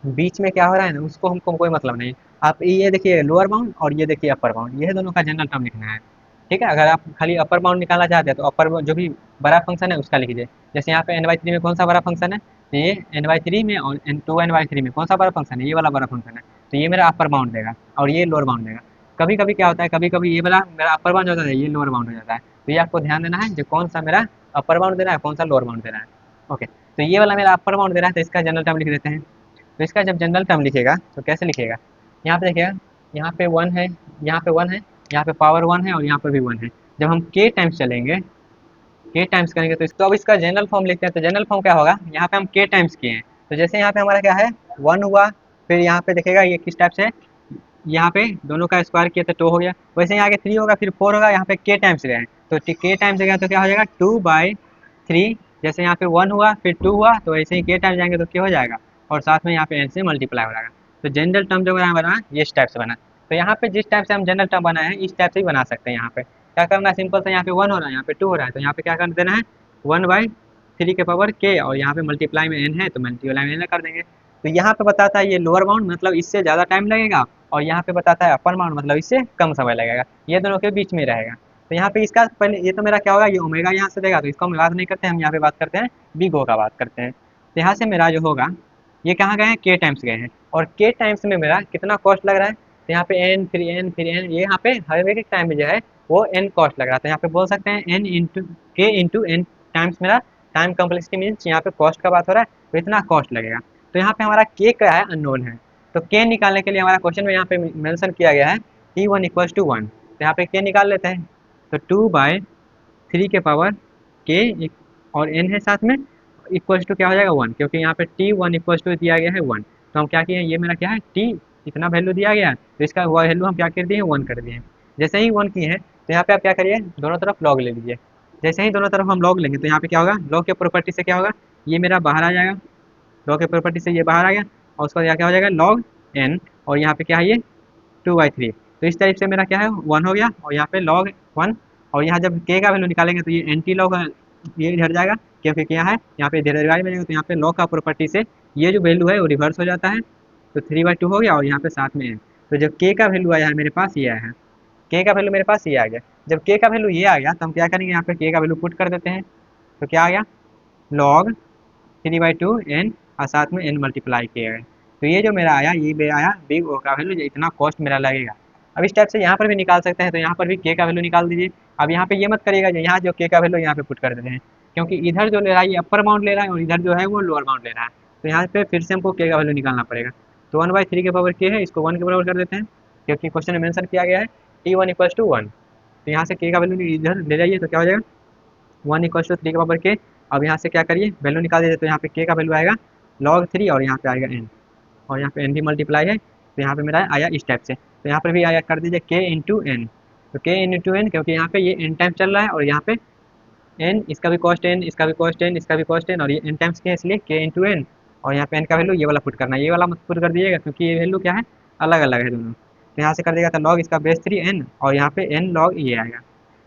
बीच में क्या हो रहा है ना उसको हमको कोई मतलब नहीं। आप ये देखिए लोअर बाउंड और ये देखिए अपर बाउंड, ये दोनों का जनरल टर्म लिखना है। ठीक है, अगर आप खाली अपर बाउंड निकालना चाहते हैं तो अपर जो भी बड़ा फंक्शन है उसका लिख दीजिए। जैसे यहाँ पे एन बाई थ्री में कौन सा बड़ा फंक्शन है, तो ये एन बाई थ्री में, और N two N by three में कौन सा बड़ा फंक्शन है, ये वाला बड़ा फंक्शन है, तो ये मेरा अपर बाउंड देगा और ये लोअर बाउंड देगा। कभी कभी क्या होता है, कभी कभी ये वाला मेरा अपर बाउंड हो जाता है, ये लोअर बाउंड हो जाता है, तो ये आपको ध्यान देना है जो कौन सा मेरा अपर बाउंड दे रहा है कौन सा लोअर बाउंड दे रहा है। ओके, तो ये वाला मेरा अपर बाउंड दे रहा है तो इसका जनरल टर्म लिख देते हैं। तो इसका जब जनरल टर्म लिखेगा तो कैसे लिखेगा, यहाँ पे देखिएगा यहाँ पे वन है, यहाँ पे वन है, यहाँ पे पावर वन है और यहाँ पे भी वन है। जब हम के टाइम्स चलेंगे, के टाइम्स करेंगे तो अब इसका जनरल फॉर्म लिखते हैं। तो जनरल फॉर्म क्या होगा, यहाँ पे हम के टाइम्स किए हैं, तो जैसे यहाँ पे हमारा क्या है वन हुआ, फिर यहाँ पे देखेगा ये किस टाइप से, यहाँ पे दोनों का स्क्वायर किया तो टू हो गया, वैसे ही आगे थ्री होगा फिर फोर होगा, यहाँ पे के टाइम्स गए हैं तो के टाइम्स गया तो क्या हो जाएगा टू बाई थ्री। जैसे यहाँ पे वन हुआ फिर टू हुआ तो वैसे ही के टाइम्स जाएंगे तो क्या हो जाएगा, और साथ में यहाँ पे एन से मल्टीप्लाई हो जाएगा। तो जनरल टर्म जो बना ये इस टाइप से बना। तो यहाँ पे जिस टाइप से हम जनरल टर्म बनाए हैं इस टाइप से ही बना सकते हैं। यहाँ पे क्या करना है सिंपल से, यहाँ पे वन हो रहा है यहाँ पे टू हो रहा है, तो यहाँ पे क्या कर देना है वन बाई थ्री के पावर के, और यहाँ पे मल्टीप्लाई में एन है तो मल्टीप्लाई में एन कर देंगे। तो यहाँ पे बताता है ये लोअर बाउंड मतलब इससे ज़्यादा टाइम लगेगा, और यहाँ पे बताता है अपर बाउंड मतलब इससे कम समय लगेगा, ये दोनों के बीच में रहेगा। तो यहाँ पे इसका पहले ये तो मेरा क्या होगा, ये ओमेगा यहाँ से देगा तो इसको हम बात नहीं करते, हम यहाँ पे बात करते हैं बिग ओ का बात करते हैं। तो यहाँ से मेरा जो होगा ये कहाँ गए हैं के टाइम्स गए हैं, और के टाइम्स में मेरा कितना कॉस्ट लग रहा है, तो यहाँ पे एन फिर एन फिर एन, ये यहाँ पे हर एक टाइम में जो है वो एन कॉस्ट लग रहा था। यहाँ पे बोल सकते हैं एन इंटू के इंटू एन टाइम्स मेरा टाइम कम्प्लेक्सिटी मीन्स यहाँ पे कॉस्ट का बात हो रहा है, तो इतना कॉस्ट लगेगा। तो यहाँ पे हमारा के क्या है, अननोन है। तो के निकालने के लिए हमारा क्वेश्चन में यहाँ पे मेंशन किया गया है T1 इक्वल्स टू 1। तो यहाँ पे के निकाल लेते हैं। तो 2/3 के पावर के और n है साथ में, इक्वल्स टू क्या हो जाएगा 1, क्योंकि यहाँ पे T1 इक्वल्स टू दिया गया है 1। तो हम क्या किए, ये मेरा क्या है T, इतना वैल्यू दिया गया है, तो इसका वैल्यू हम क्या कर दिए, 1 कर दिए। जैसे ही 1 किए हैं तो यहाँ पे आप क्या करिए, दोनों तरफ लॉग ले लीजिए। जैसे ही दोनों तरफ हम लॉग लेंगे तो यहाँ पे क्या होगा, लॉग के प्रॉपर्टी से क्या होगा, ये मेरा बाहर आ जाएगा, लॉग के प्रॉपर्टी से ये बाहर आ गया, और उसका क्या हो जाएगा लॉग n, और यहाँ पे क्या है ये 2/3। तो इस टाइप से मेरा क्या है 1 हो गया, और यहाँ पे log 1, और यहाँ जब k का वैल्यू निकालेंगे तो ये एंटी लॉग ये इधर जाएगा, क्योंकि क्या है यहाँ पे इधर डिवाइड बनेगा, तो यहाँ पे log का प्रॉपर्टी से ये जो वैल्यू है वो रिवर्स हो जाता है। तो 3/2 हो गया, और यहाँ पे साथ में है। तो जब k का वैल्यू आया है मेरे पास ये आया है, k का वैल्यू मेरे पास ये आ गया। जब k का वैल्यू ये आ गया तो हम क्या करेंगे, यहाँ पे k का वैल्यू पुट कर देते हैं। तो क्या आ गया, log 3/2 n, और साथ में n मल्टीप्लाई किया गया। तो ये जो मेरा आया, ये मेरा आया बिग ओ का वैल्यू, इतना कॉस्ट मेरा लगेगा। अब इस टाइप से यहाँ पर भी निकाल सकते हैं, तो यहाँ पर भी के का वैल्यू निकाल दीजिए। अब यहाँ पे ये मत करिएगा जो यहाँ जो के का वैल्यू यहाँ पे पुट कर देते हैं, क्योंकि इधर जो ले रहा है ये अपर अमाउंट ले रहा है, और इधर जो है वो लोअर अमाउंट ले रहा है। तो यहाँ पे फिर से हमको के का वैल्यू निकालना पड़ेगा। तो 1/3 के पावर के है, इसको 1 के बराबर कर देते हैं, क्योंकि क्वेश्चन में मेंशन किया गया है T1 इक्वल्स टू 1। तो यहाँ से के का वैल्यू इधर ले जाइए, तो क्या हो जाएगा 1 इक्वल्स टू 3 के पावर के। अब यहाँ से क्या करिए, वैल्यू निकाल दीजिए। तो यहाँ पे के का वैल्यू आएगा log 3, और यहाँ पे आएगा n, और यहाँ पे n भी मल्टीप्लाई है, तो यहाँ पे मेरा आया इस टाइप से। तो यहाँ पर भी आया कर दीजिए k इंटू एन। तो k इंटू एन, क्योंकि यहाँ पे ये n टाइम चल रहा है, और यहाँ पे n, इसका भी कॉस्ट n, इसका भी कॉस्ट n, इसका भी कॉस्ट n, और ये n टाइम्स के, इसलिए k इंटू एन। और यहाँ पे n का वैल्यू ये वाला पुट करना है, ये वाला मत पुट कर दीजिएगा, क्योंकि ये वैल्यू क्या है, अलग अलग है दोनों। तो यहाँ से कर देगा तो लॉग इसका बेस 3n, और यहाँ पे n लॉग ये आएगा।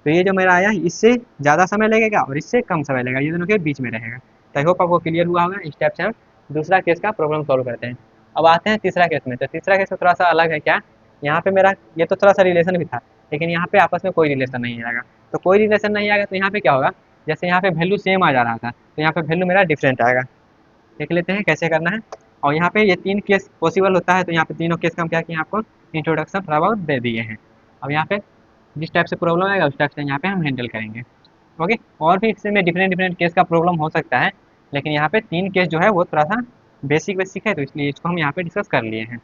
तो ये जो मेरा आया इससे ज़्यादा समय लगेगा और इससे कम समय लगेगा, ये दोनों के बीच में रहेगा। तो आई होप आपको क्लियर हुआ होगा। इस टाइप से हम दूसरा केस का प्रॉब्लम सॉल्व करते हैं। अब आते हैं तीसरा केस में। तो तीसरा केस में थोड़ा सा अलग है। क्या, यहाँ पे मेरा ये तो थोड़ा सा रिलेशन भी था, लेकिन यहाँ पे आपस में कोई रिलेशन नहीं आएगा। तो कोई रिलेशन नहीं आएगा तो यहाँ पे क्या होगा, जैसे यहाँ पे वैल्यू सेम आ जा रहा था, तो यहाँ पे वैल्यू मेरा डिफरेंट आएगा। देख लेते हैं कैसे करना है। और यहाँ पे ये 3 केस पॉसिबल होता है, तो यहाँ पे तीनों केस का हम क्या किए, आपको इंट्रोडक्शन थोड़ा बहुत दे दिए हैं। अब यहाँ पे जिस टाइप से प्रॉब्लम आएगा उस टाइप से यहाँ पे हम हैंडल करेंगे। ओके, और भी इसमें डिफरेंट डिफरेंट केस का प्रॉब्लम हो सकता है, लेकिन यहाँ पे 3 केस जो है वो थोड़ा सा बेसिक बेसिक है, तो इसलिए इसको हम यहाँ पे डिस्कस कर लिए हैं।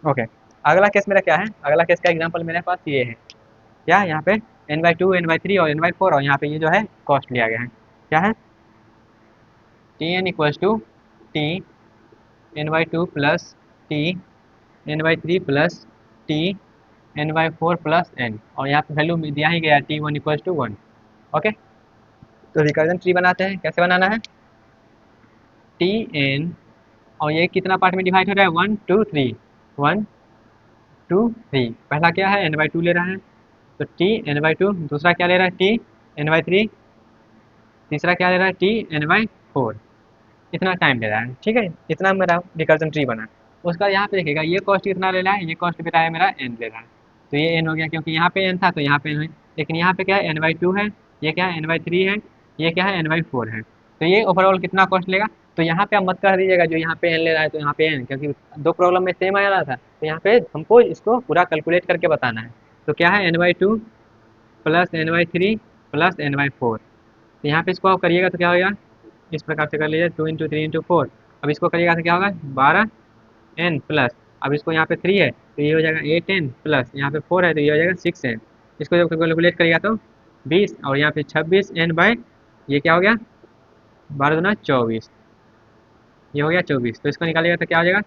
ओके, अगला केस मेरा क्या है, अगला केस का एग्जाम्पल मेरे पास ये है। क्या, यहाँ पे n/2 n/3 और n/4, और यहाँ पे ये जो है कॉस्ट लिया गया है। क्या है, Tn equals to T n/2 plus T n/3 plus T n/4 plus n, और यहाँ पे वैल्यू दिया ही गया T1 इक्वल्स टू 1। ओके, तो रिकर्जन ट्री बनाते हैं। कैसे बनाना है, Tn, और ये कितना पार्ट में डिवाइड हो रहा है, 1 2 3, 1 2 3। पहला क्या है, n/2 ले रहा है, तो T n/2। दूसरा क्या ले रहा है, T n/3। तीसरा क्या ले रहा है, T n/4। इतना टाइम ले रहा है, ठीक है। इतना मेरा रिकर्जन ट्री बना। उसका यहाँ पे देखिएगा ये कॉस्ट कितना ले रहा है, ये कॉस्ट बेटा है मेरा n ले रहा है। तो ये n हो गया, क्योंकि यहाँ पे n था तो यहाँ पे n है, लेकिन यहाँ पे क्या है n/2 है, ये क्या है n/3 है, ये क्या है n/4 है। तो ये ओवरऑल कितना कॉस्ट लेगा। तो यहाँ पे आप मत कर दीजिएगा जो यहाँ पे n ले रहा है तो यहाँ पे n, क्योंकि दो प्रॉब्लम में सेम आ रहा था, तो यहाँ पे हमको इसको पूरा कैलकुलेट करके बताना है। तो क्या है n/2 plus n/3 plus n/4। तो यहाँ पे इसको आप करिएगा तो क्या होगा, इस प्रकार से कर लीजिए 2 इंटू 3 इंटू 4। अब इसको करिएगा तो क्या होगा 12n प्लस, अब इसको यहाँ पे 3 है तो ये हो जाएगा 8n प्लस, यहाँ पे 4 है तो ये हो जाएगा 6n। इसको जब कैलकुलेट करिएगा तो 20, और यहाँ पे 26n बाय ये क्या हो गया 12 दूना 24, ये हो गया 24। तो इसको निकालिएगा तो क्या हो जाएगा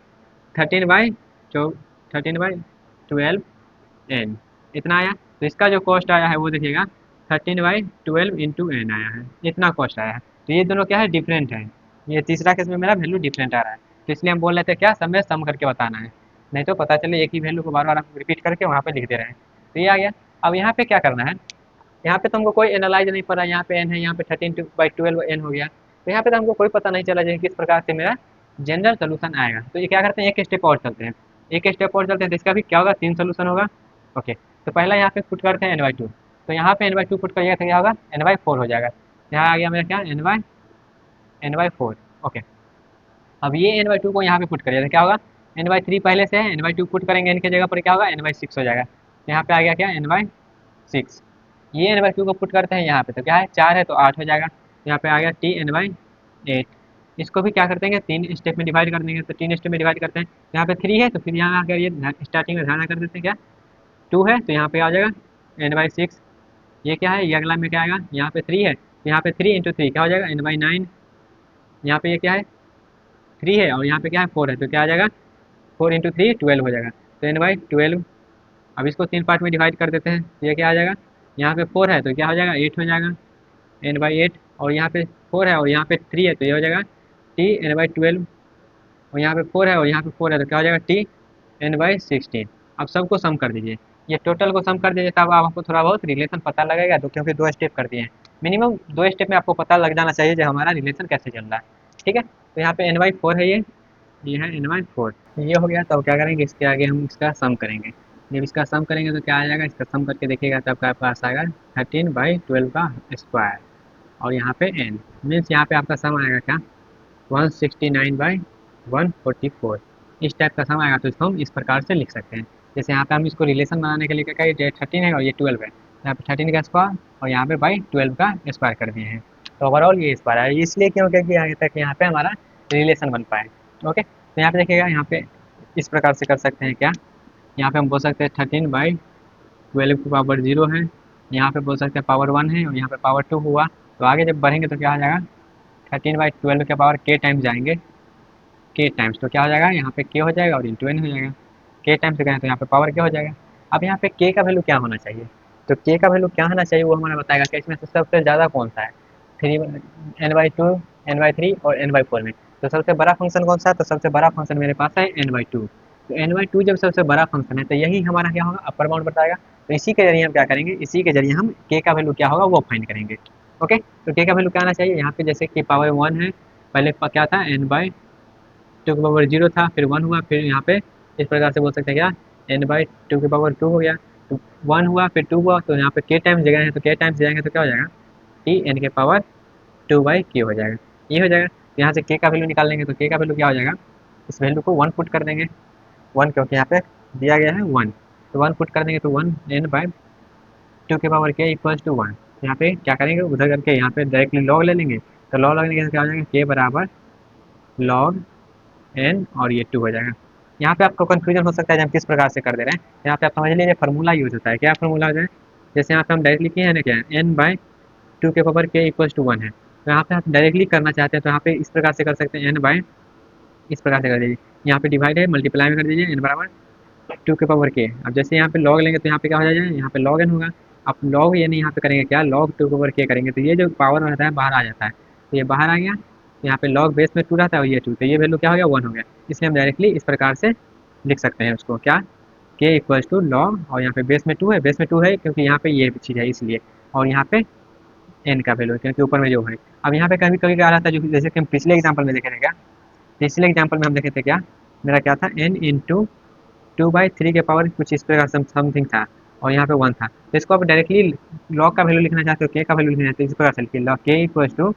13/12n, इतना आया। तो इसका जो कॉस्ट आया है वो देखिएगा 13/12 इंटू n आया है, इतना कॉस्ट आया है। तो ये दोनों क्या है, डिफरेंट है। ये तीसरा केस में मेरा वैल्यू डिफरेंट आ रहा है, तो इसलिए हम बोल रहे थे क्या, सब में सम करके बताना है, नहीं तो पता चले एक ही वैल्यू को बार बार आप रिपीट करके वहाँ पे लिख दे रहे हैं। तो ये आ गया। अब यहाँ पे क्या करना है, यहाँ पे तो हमको कोई एनालाइज नहीं पड़ा, यहाँ पे n है, यहाँ पे 13/12 n हो गया। तो यहाँ पे तो हमको कोई पता नहीं चला कि किस प्रकार से मेरा जनरल सोल्यूशन आएगा। तो ये क्या करते हैं, एक स्टेप और चलते हैं, एक स्टेप और चलते हैं। तो इसका भी क्या होगा, 3 सोल्यूशन होगा। ओके, तो पहला यहाँ पे पुट करते हैं n/2। तो यहाँ पे n/2 पुट करिएगा तो क्या होगा n/4 हो जाएगा। यहाँ आ गया मेरा क्या n/4। ओके, अब ये n/2 को यहाँ पे पुट करिएगा तो क्या होगा, n/3 पहले से है, n/2 पुट करेंगे n की जगह पर क्या होगा n/6 हो जाएगा। तो यहाँ पे आ गया क्या n/6। ये n/2 को पुट करते हैं यहाँ पे तो क्या है 4 है तो 8 हो जाएगा। यहाँ पे आ गया T n/8। इसको भी क्या करते हैं, 3 स्टेप में डिवाइड कर देंगे। तो 3 स्टेप में डिवाइड करते हैं, यहाँ पे 3 है तो फिर यहाँ आकर ये स्टार्टिंग में ध्यान कर देते हैं क्या 2 है, तो यहाँ पे आ जाएगा n/6। ये क्या है, ये अगला में क्या आएगा, यहाँ पे 3 है तो यहाँ पे 3 इंटू 3 क्या हो जाएगा n/9। यहाँ पे ये क्या है 3 है और यहाँ पे क्या है 4 है, तो क्या आ जाएगा 4 इंटू 3 12 हो जाएगा, तो n/12। अब इसको 3 पार्ट में डिवाइड कर देते हैं, तो ये क्या आ जाएगा, यहाँ पे 4 है तो क्या हो जाएगा 8 हो जाएगा n/8, और यहाँ पे 4 है और यहाँ पे 3 है तो ये हो जाएगा t n/12, और यहाँ पे 4 है और यहाँ पे 4 है तो क्या हो जाएगा t n/16। अब सबको सम कर दीजिए, ये टोटल को सम कर दीजिए, तब आपको थोड़ा बहुत रिलेशन पता लगेगा। तो क्योंकि 2 स्टेप कर दिए हैं, मिनिमम 2 स्टेप में आपको पता लग जाना चाहिए जो हमारा रिलेशन कैसे चल रहा है। ठीक है, तो यहाँ पे n/4 है, ये है n/4। ये हो गया, तो क्या करेंगे, इसके आगे हम इसका सम करेंगे। जब इसका सम करेंगे तो क्या आ जाएगा, इसका सम करके देखिएगा तब आपके पास आएगा 13/12 का स्क्वायर, और यहाँ पे n मीन्स यहाँ पे आपका सम आएगा क्या 169/144। इस टाइप का सम आएगा, तो इसको हम इस प्रकार से लिख सकते हैं। जैसे यहाँ पे हम इसको रिलेशन बनाने के लिए क्या करें, 13 है और ये 12 है, यहाँ पे 13 का स्क्वायर और यहाँ पे बाई 12 का स्क्वायर कर दिए हैं। तो ओवरऑल ये स्क्वायर है, इसलिए क्यों, क्योंकि आगे तक यहाँ पे हमारा रिलेशन बन पाए। ओके, तो यहाँ पे देखिएगा, यहाँ पे इस प्रकार से कर सकते हैं क्या, यहाँ पे हम बोल सकते हैं 13/12 की पावर 0 है, यहाँ पे बोल सकते हैं पावर 1 है और यहाँ पे पावर 2 हुआ। तो आगे जब बढ़ेंगे तो क्या हो जाएगा 13/12 के पावर k टाइम्स जाएंगे, k टाइम्स, तो क्या हो जाएगा यहाँ पे k हो जाएगा और इंटू n हो जाएगा। k टाइम्स करें तो यहाँ पे पावर क्या हो जाएगा। अब यहाँ पे k का वैल्यू क्या होना चाहिए, तो k का वैल्यू क्या होना चाहिए वो हमारा बताएगा कि इसमें से सबसे ज़्यादा कौन सा है, 3 n/2 n/3 और n/4 में। तो सबसे बड़ा फंक्शन कौन सा है, तो सबसे बड़ा फंक्शन मेरे पास है n/2। तो n/2 जब सबसे बड़ा फंक्शन है तो यही हमारा क्या होगा, अपर बाउंड बताएगा। तो इसी के जरिए हम क्या करेंगे, इसी के जरिए हम k का वैल्यू क्या होगा वो फाइंड करेंगे। ओके, तो k का वैल्यू क्या आना चाहिए, यहाँ पे जैसे कि पावर 1 है, पहले क्या था n/2 की पावर 0 था, फिर 1 हुआ, फिर यहाँ पे इस प्रकार से बोल सकते हैं क्या n/2 की पावर 2 हो गया, तो 1 हुआ फिर 2 हुआ, तो यहाँ पे k टाइम्स जगह है, तो k टाइम्स जाएंगे तो क्या हो जाएगा t n के पावर 2/k हो जाएगा, ये हो जाएगा। तो यहाँ से k का वैल्यू निकाल लेंगे, तो k का वैल्यू क्या हो जाएगा, इस वैल्यू को 1 पुट कर देंगे, 1 क्योंकि यहाँ पे दिया गया है 1, तो 1 पुट कर देंगे तो 1 n/2 के पावर k इक्वल्स टू 1। यहाँ पे क्या करेंगे, उधर करके यहाँ पे डायरेक्टली लॉग ले लेंगे, तो लॉग लगने के क्या हो जाएगा k बराबर log n और ये 2 हो जाएगा। यहाँ पे आपको कन्फ्यूजन हो सकता है हम किस प्रकार से कर दे रहे हैं, यहाँ पे आप समझ लीजिए फार्मूला यूज होता है। क्या फार्मूला हो जाए, जैसे यहाँ पे हम डायरेक्टली किए हैं ना, क्या है n/2 के पावर k इक्वल्स टू 1 है, तो यहाँ पे आप डायरेक्टली करना चाहते हैं तो यहाँ पे इस प्रकार से कर सकते हैं n/, इस प्रकार से कर दीजिए, यहाँ पे डिवाइड है मल्टीप्लाई में कर दीजिए n बराबर 2 के पावर k। अब जैसे यहाँ पे लॉग लेंगे तो यहाँ पे क्या हो जाएगा, यहाँ पे log n होगा। अब लॉग यानी यहाँ पे करेंगे क्या, log 2 के पावर k करेंगे, तो ये जो पावर रहता है बाहर आ जाता है, तो ये बाहर आ गया। यहाँ पे log बेस में 2 रहता है और ये 2, तो ये वैल्यू क्या हो गया 1 हो गया। इसलिए हम डायरेक्टली इस प्रकार से लिख सकते हैं उसको क्या, k इक्वल्स टू लॉग, और यहाँ पे बेस में 2 है, बेस में 2 है क्योंकि यहाँ पे ये चीज़ है इसलिए, और यहाँ पे n का वैल्यू है क्योंकि ऊपर में जो है। अब यहाँ पे कभी कभी क्या रहता है, जो जैसे कि हम पिछले एग्जाम्पल में देखे थे क्या, पिछले एग्जाम्पल में हम देखे थे क्या, मेरा क्या था n इंटू 2/3 के पावर कुछ इस प्रकार समथिंग था, और यहाँ पे 1 था। तो इसको आप डायरेक्टली लॉग का वैल्यू लिखना चाहते हो, के का वैल्यू लिखना चाहते हो, इस प्रकार से लिखिए लॉग के इक्वल्स टू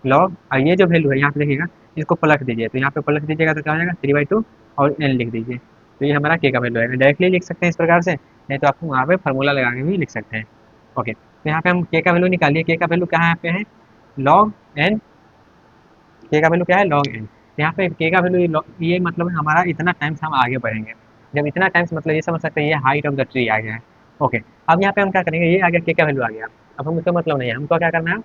लॉग, और ये जो वैल्यू है यहाँ पे देखिएगा, इसको पलट दीजिए, तो यहाँ पे पलट दीजिएगा तो क्या हो जाएगा 3/2 और n लिख दीजिए, तो ये हमारा के का वैल्यू है। डायरेक्टली लिख सकते हैं इस प्रकार से, नहीं तो आप वहाँ पे फार्मूला लगा के भी लिख सकते हैं। ओके, तो यहाँ पे हम के का वैल्यू निकालिए, के का वैल्यू कहाँ पे है लॉग n, के का वैल्यू क्या है लॉग n। यहाँ पे के का वैल्यू ये मतलब हमारा इतना टाइम्स हम आगे बढ़ेंगे, जब इतना टाइम्स मतलब ये समझ सकते हैं ये हाइट ऑफ द ट्री आ गया है। ओके, अब यहाँ पे हम क्या करेंगे, ये आ गया के का वैल्यू आ गया, अब हम इसका मतलब नहीं है, हमको क्या करना है,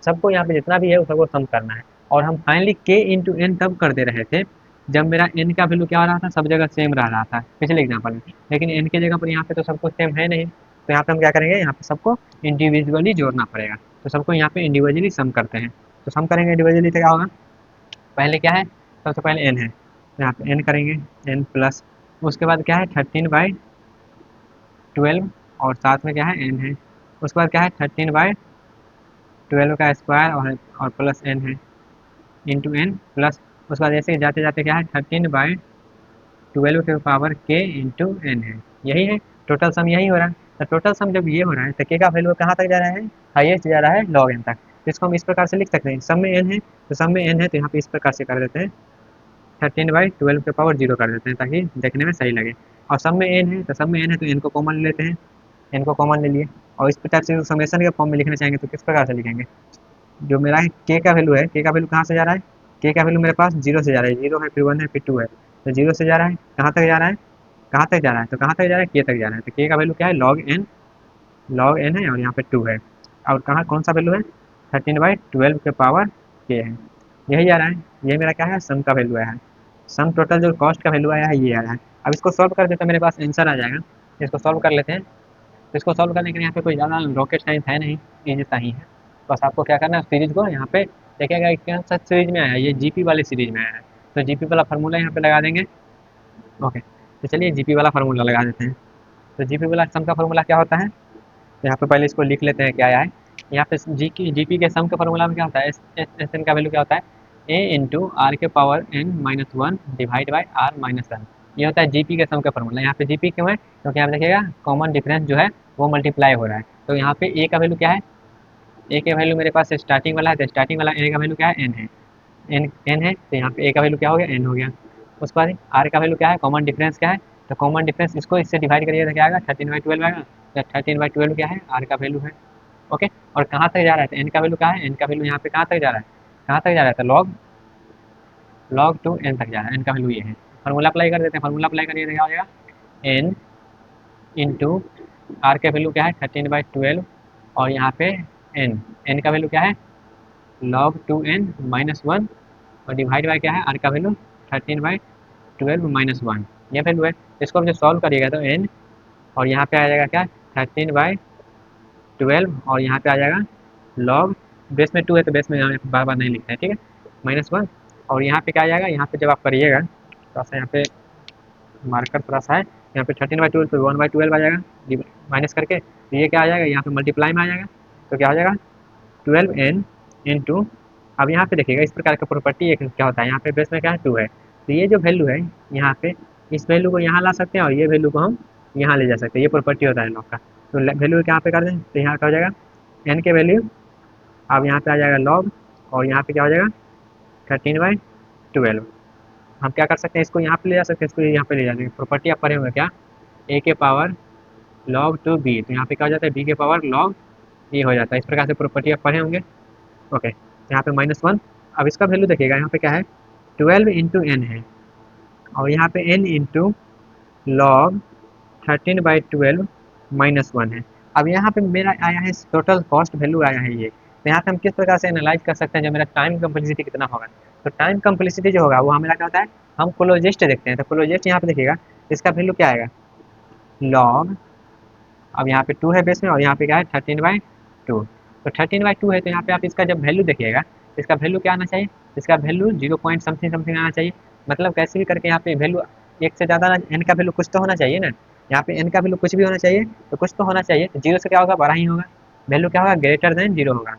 सबको यहाँ पे जितना भी है सबको सम करना है। और हम फाइनली के इंटू एन तब कर दे रहे थे जब मेरा एन का वैल्यू क्या हो रहा था, सब जगह सेम रह रहा था पिछले एग्जाम्पल में, लेकिन एन की जगह पर यहाँ पे तो सबको सेम है नहीं, तो यहाँ पे हम क्या करेंगे, यहाँ पे सबको इंडिविजुअली जोड़ना पड़ेगा। तो सबको यहाँ पे इंडिविजुअली सम करते हैं, तो सम करेंगे इंडिविजुअली तो क्या होगा, पहले क्या है, सबसे पहले एन है, यहाँ पे एन करेंगे, एन प्लस उसके बाद क्या है 13/12 और साथ में क्या है एन है, उसके बाद क्या है 13/12 का स्क्वायर और प्लस एन है इंटू एन प्लस, उसके बाद ऐसे जाते जाते क्या है 13/12 के पावर के इंटू एन है, यही है टोटल सम, यही हो रहा है। तो टोटल सम जब ये हो रहा है तो के का वैल्यू कहाँ तक जा रहा है, हाईएस्ट जा रहा है लॉग एन तक। तो इसको हम इस प्रकार से लिख सकते हैं, सब में एन है तो सब में एन है, तो यहाँ पे इस प्रकार से कर देते हैं 13/12 के पावर 0 कर देते हैं ताकि देखने में सही लगे। और सब में एन है तो सब में एन है तो एन को कॉमन ले लेते हैं, एन को कॉमन ले लिए, और इस प्रकार से समेशन के फॉर्म में लिखना चाहेंगे तो किस प्रकार से लिखेंगे, जो मेरा के का वैल्यू है, के का वैल्यू कहाँ से जा रहा है के का वैल्यू मेरे पास जीरो से जा रहा है, जीरो है फिर वन है फिर टू है, तो जीरो से जा रहा है, कहाँ तक जा रहा है, कहाँ तक जा रहा है, तो कहाँ तक जा रहा है, के तक जा रहा है, तो के का वैल्यू क्या है, लॉग एन है और यहाँ पे टू है, और कहाँ कौन सा वैल्यू है, 13/12 के पावर के है, यही आ रहा है, ये मेरा क्या है, सम का वैल्यू आया है, सम टोटल जो कॉस्ट का वैल्यू आया है ये आया है। अब इसको सॉल्व कर देते हैं, मेरे पास आंसर आ जाएगा, इसको सॉल्व कर लेते हैं। तो इसको सॉल्व करने के लिए यहाँ पे कोई ज़्यादा रॉकेट साइंस है नहीं, इजी सा ही है। बस आपको क्या करना है, सीरीज को यहाँ पे देखिएगा कौन सा सीरीज में आया है, ये जीपी वाली सीरीज में आया है, तो जीपी वाला फार्मूला यहाँ पे लगा देंगे। ओके, तो चलिए जीपी वाला फार्मूला लगा देते हैं। तो जीपी वाला सम का फार्मूला क्या होता है, तो यहाँ पे पहले इसको लिख लेते हैं क्या आया है। यहाँ पे जीपी के सम के फार्मूला में क्या होता है, एस एन का वैल्यू क्या होता है, ए इंटू आर के power N minus one divide by R minus one, ये होता है जीपी के सम का फार्मूला। यहाँ पे जीपी क्यों है, क्योंकि यहाँ पे देखिएगा कॉमन डिफरेंस जो है वो मल्टीप्लाई हो रहा है, तो यहाँ पे ए का वैल्यू क्या है, ए का वैल्यू मेरे पास स्टार्टिंग वाला है, तो स्टार्टिंग वाला ए का वैल्यू क्या है, एन है, एन है, तो यहाँ पे ए का वैल्यू क्या हो गया, एन हो गया। उसके बाद आर का वैल्यू क्या है, कॉमन डिफरेंस क्या है, तो कॉमन डिफरेंस इसको इससे डिवाइड करिए तो क्या आएगा, 13/12 आएगा, तो 13/12 क्या है, आर का वैल्यू है। ओके, और कहाँ तक जा रहा है, तो एन का वैल्यू कहाँ है, एन का वैल्यू यहाँ पे कहाँ तक जा रहा है, कहाँ तक जा रहा है, तो लॉग टू एन तक जा रहा है, एन का वैल्यू ये है। फार्मूला अप्लाई कर देते हैं, फार्मूला अप्लाई करिए तो क्या हो जाएगा, एन इंटू आर का वैल्यू क्या है, 13/12, और यहाँ पे एन, एन का वैल्यू क्या है, log two N minus one, और डिवाइड बाय क्या है, आर का वैल्यू 13/12 माइनस वन, ये वैल्यू है। इसको हम जब सॉल्व करिएगा तो एन, और यहाँ पे आ जाएगा क्या, 13/12, और यहाँ पे आ जाएगा लॉग, बेस में टू है तो बेस में यहाँ बार बार नहीं लिखते हैं, ठीक है, माइनस वन, और यहाँ पे क्या आ जाएगा, यहाँ पे जब आप करिएगा थोड़ा सा यहाँ पे मार्कर थोड़ा सा है, यहाँ पे 13/12 तो 1/12 आ जाएगा माइनस करके, तो ये क्या आ जाएगा, यहाँ पे मल्टीप्लाई में आ जाएगा, तो क्या हो जाएगा 12n इंटू, अब यहाँ पे देखिएगा इस प्रकार का प्रॉपर्टी एक क्या होता है, यहाँ पे बेस में क्या है, टू है, तो ये जो वैल्यू है यहाँ पे, इस वैल्यू को यहाँ ला सकते हैं और ये वैल्यू को हम यहाँ ले जा सकते हैं, ये प्रॉपर्टी होता है लॉग का। तो वैल्यू यहाँ पे कर दें तो यहाँ क्या हो जाएगा, एन के वैल्यू, अब यहाँ पे आ जाएगा लॉग, और यहाँ पे क्या हो जाएगा 13/12। हम क्या कर सकते हैं, इसको यहाँ पे ले जा सकते हैं, इसको यहाँ पे ले जा सकते हैं, प्रॉपर्टी आप पढ़े होंगे क्या, ए के पावर लॉग टू बी, तो यहाँ पे क्या हो जाता है, बी के पावर लॉग ए हो जाता है, इस प्रकार से प्रॉपर्टी आप पढ़े होंगे। ओके, यहाँ पे माइनस वन, अब इसका वैल्यू देखिएगा यहाँ पे क्या है, 12 इंटू एन है, और यहाँ पे N into log 13/12 minus one है। अब यहाँ पे मेरा आया है टोटल कॉस्ट वैल्यू आया है ये, तो यहाँ पे हम किस प्रकार से एनालाइज कर सकते हैं, जो मेरा टाइम कम्प्लेक्सिटी कितना होगा, तो टाइम कम्प्लेक्सिटी जो होगा वो हमारा क्या होता है, हम क्लोजेस्ट देखते हैं, तो क्लोजेस्ट यहाँ पे देखिएगा इसका वैल्यू क्या आएगा, लॉग, अब यहाँ पे टू है बेस में, और यहाँ पे क्या है 13/2, तो 13/2 है, तो यहाँ पे आप इसका जब वैल्यू देखिएगा, इसका वैल्यू क्या आना चाहिए, इसका वैल्यू 0 पॉइंट समथिंग समथिंग आना चाहिए, मतलब कैसे भी करके यहाँ पे वैल्यू एक से ज़्यादा, एन का वैल्यू कुछ तो होना चाहिए ना, यहाँ पे एन का वैल्यू कुछ भी होना चाहिए, तो कुछ तो होना चाहिए, तो जीरो से क्या होगा, बड़ा ही होगा, वैल्यू क्या होगा, ग्रेटर देन जीरो होगा,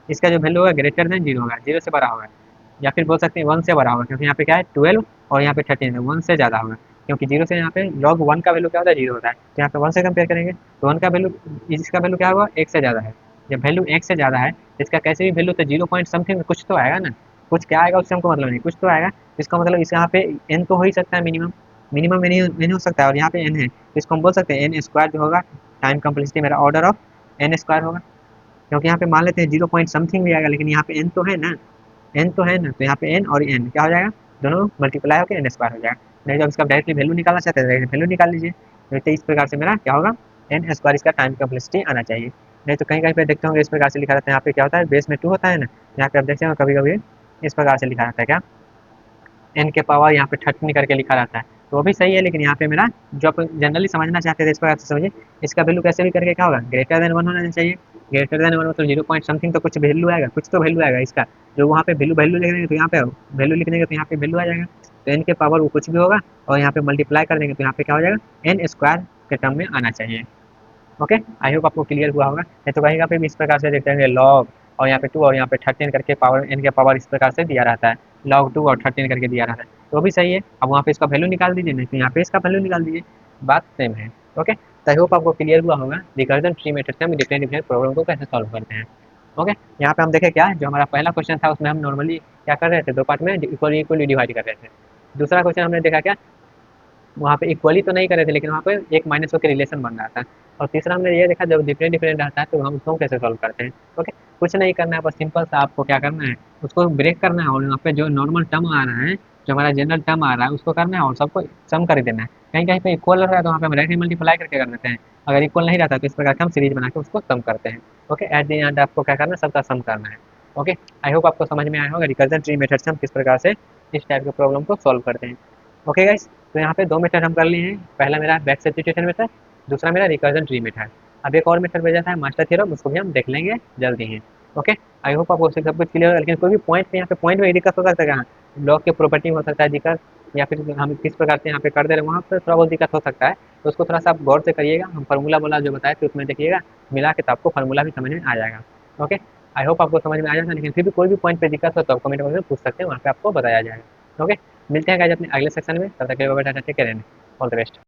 इसका जो वैल्यू होगा ग्रेटर देन जीरो होगा, जीरो से बड़ा होगा, या फिर बोल सकते हैं वन से बड़ा होगा, क्योंकि यहाँ पे क्या है 12 और यहाँ पे 13 है, वन से ज़्यादा होगा, क्योंकि जीरो से यहाँ पे लॉग वन का वैल्यू क्या होता है, जीरो होता है, तो यहाँ पे वन से कंपेयर करेंगे तो वन का वैल्यू, इसका वैल्यू क्या होगा, एक से ज़्यादा है, जब वैल्यू एक से ज़्यादा है इसका कैसे भी वैल्यू तो 0 पॉइंट समथिंग कुछ तो आएगा ना, कुछ क्या आएगा उससे हमको मतलब नहीं, कुछ तो आएगा, इसका मतलब इस यहाँ पे एन तो हो ही सकता है मिनिमम, मिनिमम नहीं हो सकता है, और यहाँ पे एन है, तो इसको हम बोल सकते हैं एन स्क्वायर जो होगा, टाइम कम्प्लेक्सिटी मेरा ऑर्डर ऑफ एन स्क्वायर होगा, क्योंकि यहाँ पे मान लेते हैं 0 पॉइंट समथिंग भी आएगा, लेकिन यहाँ पे एन तो है ना, एन तो है ना, तो यहाँ पे एन और एन क्या हो जाएगा, दोनों मल्टीप्लाई होकर एन स्क्वायर हो जाएगा। नहीं जब इसका डायरेक्टली वैल्यू निकालना चाहते हैं वैल्यू निकाल लीजिए, तो इस प्रकार से मेरा क्या होगा, एन स्क्वायर इसका टाइम कम्प्लेक्सिटी आना चाहिए। नहीं तो कहीं कहीं पे देखते होंगे इस प्रकार से लिखा रहता है, यहाँ पे क्या होता है, बेस में टू होता है ना, यहाँ पे आप देखते हैं कभी कभी इस प्रकार से लिखा रहता है क्या, एन के पावर यहाँ पे 13 करके लिखा रहता है, तो वो भी सही है, लेकिन यहाँ पे मेरा जो आप जनरली समझना चाहते थे इस प्रकार से समझिए, इसका वैल्यू कैसे भी करके क्या होगा, ग्रेटर देन वन होना चाहिए, ग्रेटर देन वन मतलब 0 पॉइंट समथिंग तो कुछ वैल्यू आएगा, कुछ तो वैल्यू आएगा इसका, जो वहाँ पे वैल्यू वैल्यू लिख देंगे तो यहाँ पे वैल्यू लिख देंगे तो यहाँ पे वैल्यू आ जाएगा, तो एन के पावर वो कुछ भी होगा, और यहाँ पे मल्टीप्लाई कर देंगे तो यहाँ पे क्या हो जाएगा, एन स्क्वायर के टर्म में आना चाहिए। ओके, आई होप आपको क्लियर हुआ होगा, नहीं तो कहीं का पे भी इस प्रकार से देखते हैं लॉग, और यहाँ पे टू और यहाँ पे 13 करके पावर एन के पावर इस प्रकार से दिया रहता है, लॉग टू और 13 करके दिया रहता है, तो भी सही है। अब वहाँ पे इसका वैल्यू निकाल दीजिए, नहीं तो यहाँ पे इसका वैल्यू निकाल दीजिए, बात सेम है। ओके, तो आई होप आपको क्लियर हुआ होगा रिकर्जन ट्री मेथड से हम डिफरेंट डिफरेंट प्रॉब्लम को कैसे सॉल्व करते हैं। ओके, यहाँ पे हम देखें क्या जो हमारा पहला क्वेश्चन था उसमें हम नॉर्मली क्या कर रहे थे, दो पार्ट में इक्वली इक्वली डिवाइड कर रहे थे। दूसरा क्वेश्चन हमने देखा क्या, वहाँ पे इक्वली तो नहीं करे थे, लेकिन वहाँ पे एक माइनस होकर रिलेशन बन रहा था। और तीसरा हमने ये देखा, जब डिफरेंट डिफरेंट रहता है तो हम उसको कैसे सॉल्व करते हैं। ओके, कुछ नहीं करना है, बस सिंपल सा आपको क्या करना है, उसको ब्रेक करना है और यहाँ पे जो नॉर्मल टर्म आ रहा है, जो हमारा जनरल टर्म आ रहा है, उसको करना है और सबको सम कर देना है। कहीं कहीं पे इक्वल रहा है तो वहाँ पे हम डायरेक्टली मल्टीप्लाई करके कर देते हैं। अगर इक्वल नहीं रहता तो इस प्रकार का हम सीरीज बना के उसको सम करते हैं। ओके, एट द एंड आपको क्या करना है, सबका सम करना है। ओके, आई होप आपको समझ में आया होगा रिकर्जन ट्री मेथड से हम किस प्रकार से इस टाइप के प्रॉब्लम को सॉल्व करते हैं। ओके गाइस, तो यहाँ पे दो मेथड हम कर लिए हैं। पहला मेरा बैक सब्स्टिट्यूशन मेथड, दूसरा मेरा रिकर्जन ट्री मेथड। अब एक और मेथड भेजा था मास्टर थ्योरम, उसको भी हम देख लेंगे जल्दी ही। ओके, आई होप आपको सब कुछ क्लियर होगा। लेकिन कोई भी पॉइंट पे यहाँ पे पॉइंट में दिक्कत हो सकता है, कहाँ ब्लॉक के प्रॉपर्टी में हो सकता है दिक्कत, या फिर हम किस प्रकार से यहाँ पे कर दे रहे हैं वहाँ पर थोड़ा बहुत दिक्कत हो सकता है। तो उसको थोड़ा सा आप गौर से करिएगा। हम फार्मूला बोला जो बताए थे उसमें देखिएगा, मिला के तो आपको फार्मूला भी समझ में आ जाएगा। ओके, आई होप आपको समझ में आ जाएगा। लेकिन फिर भी कोई भी पॉइंट पे दिक्कत हो तो आप कमेंट बॉक्स में पूछ सकते हैं, वहाँ पे आपको बताया जाएगा। ओके, मिलते हैं गाइस अपने अगले सेक्शन में। तब तक के लिए बाय बाय, टाटा, take care and all the best.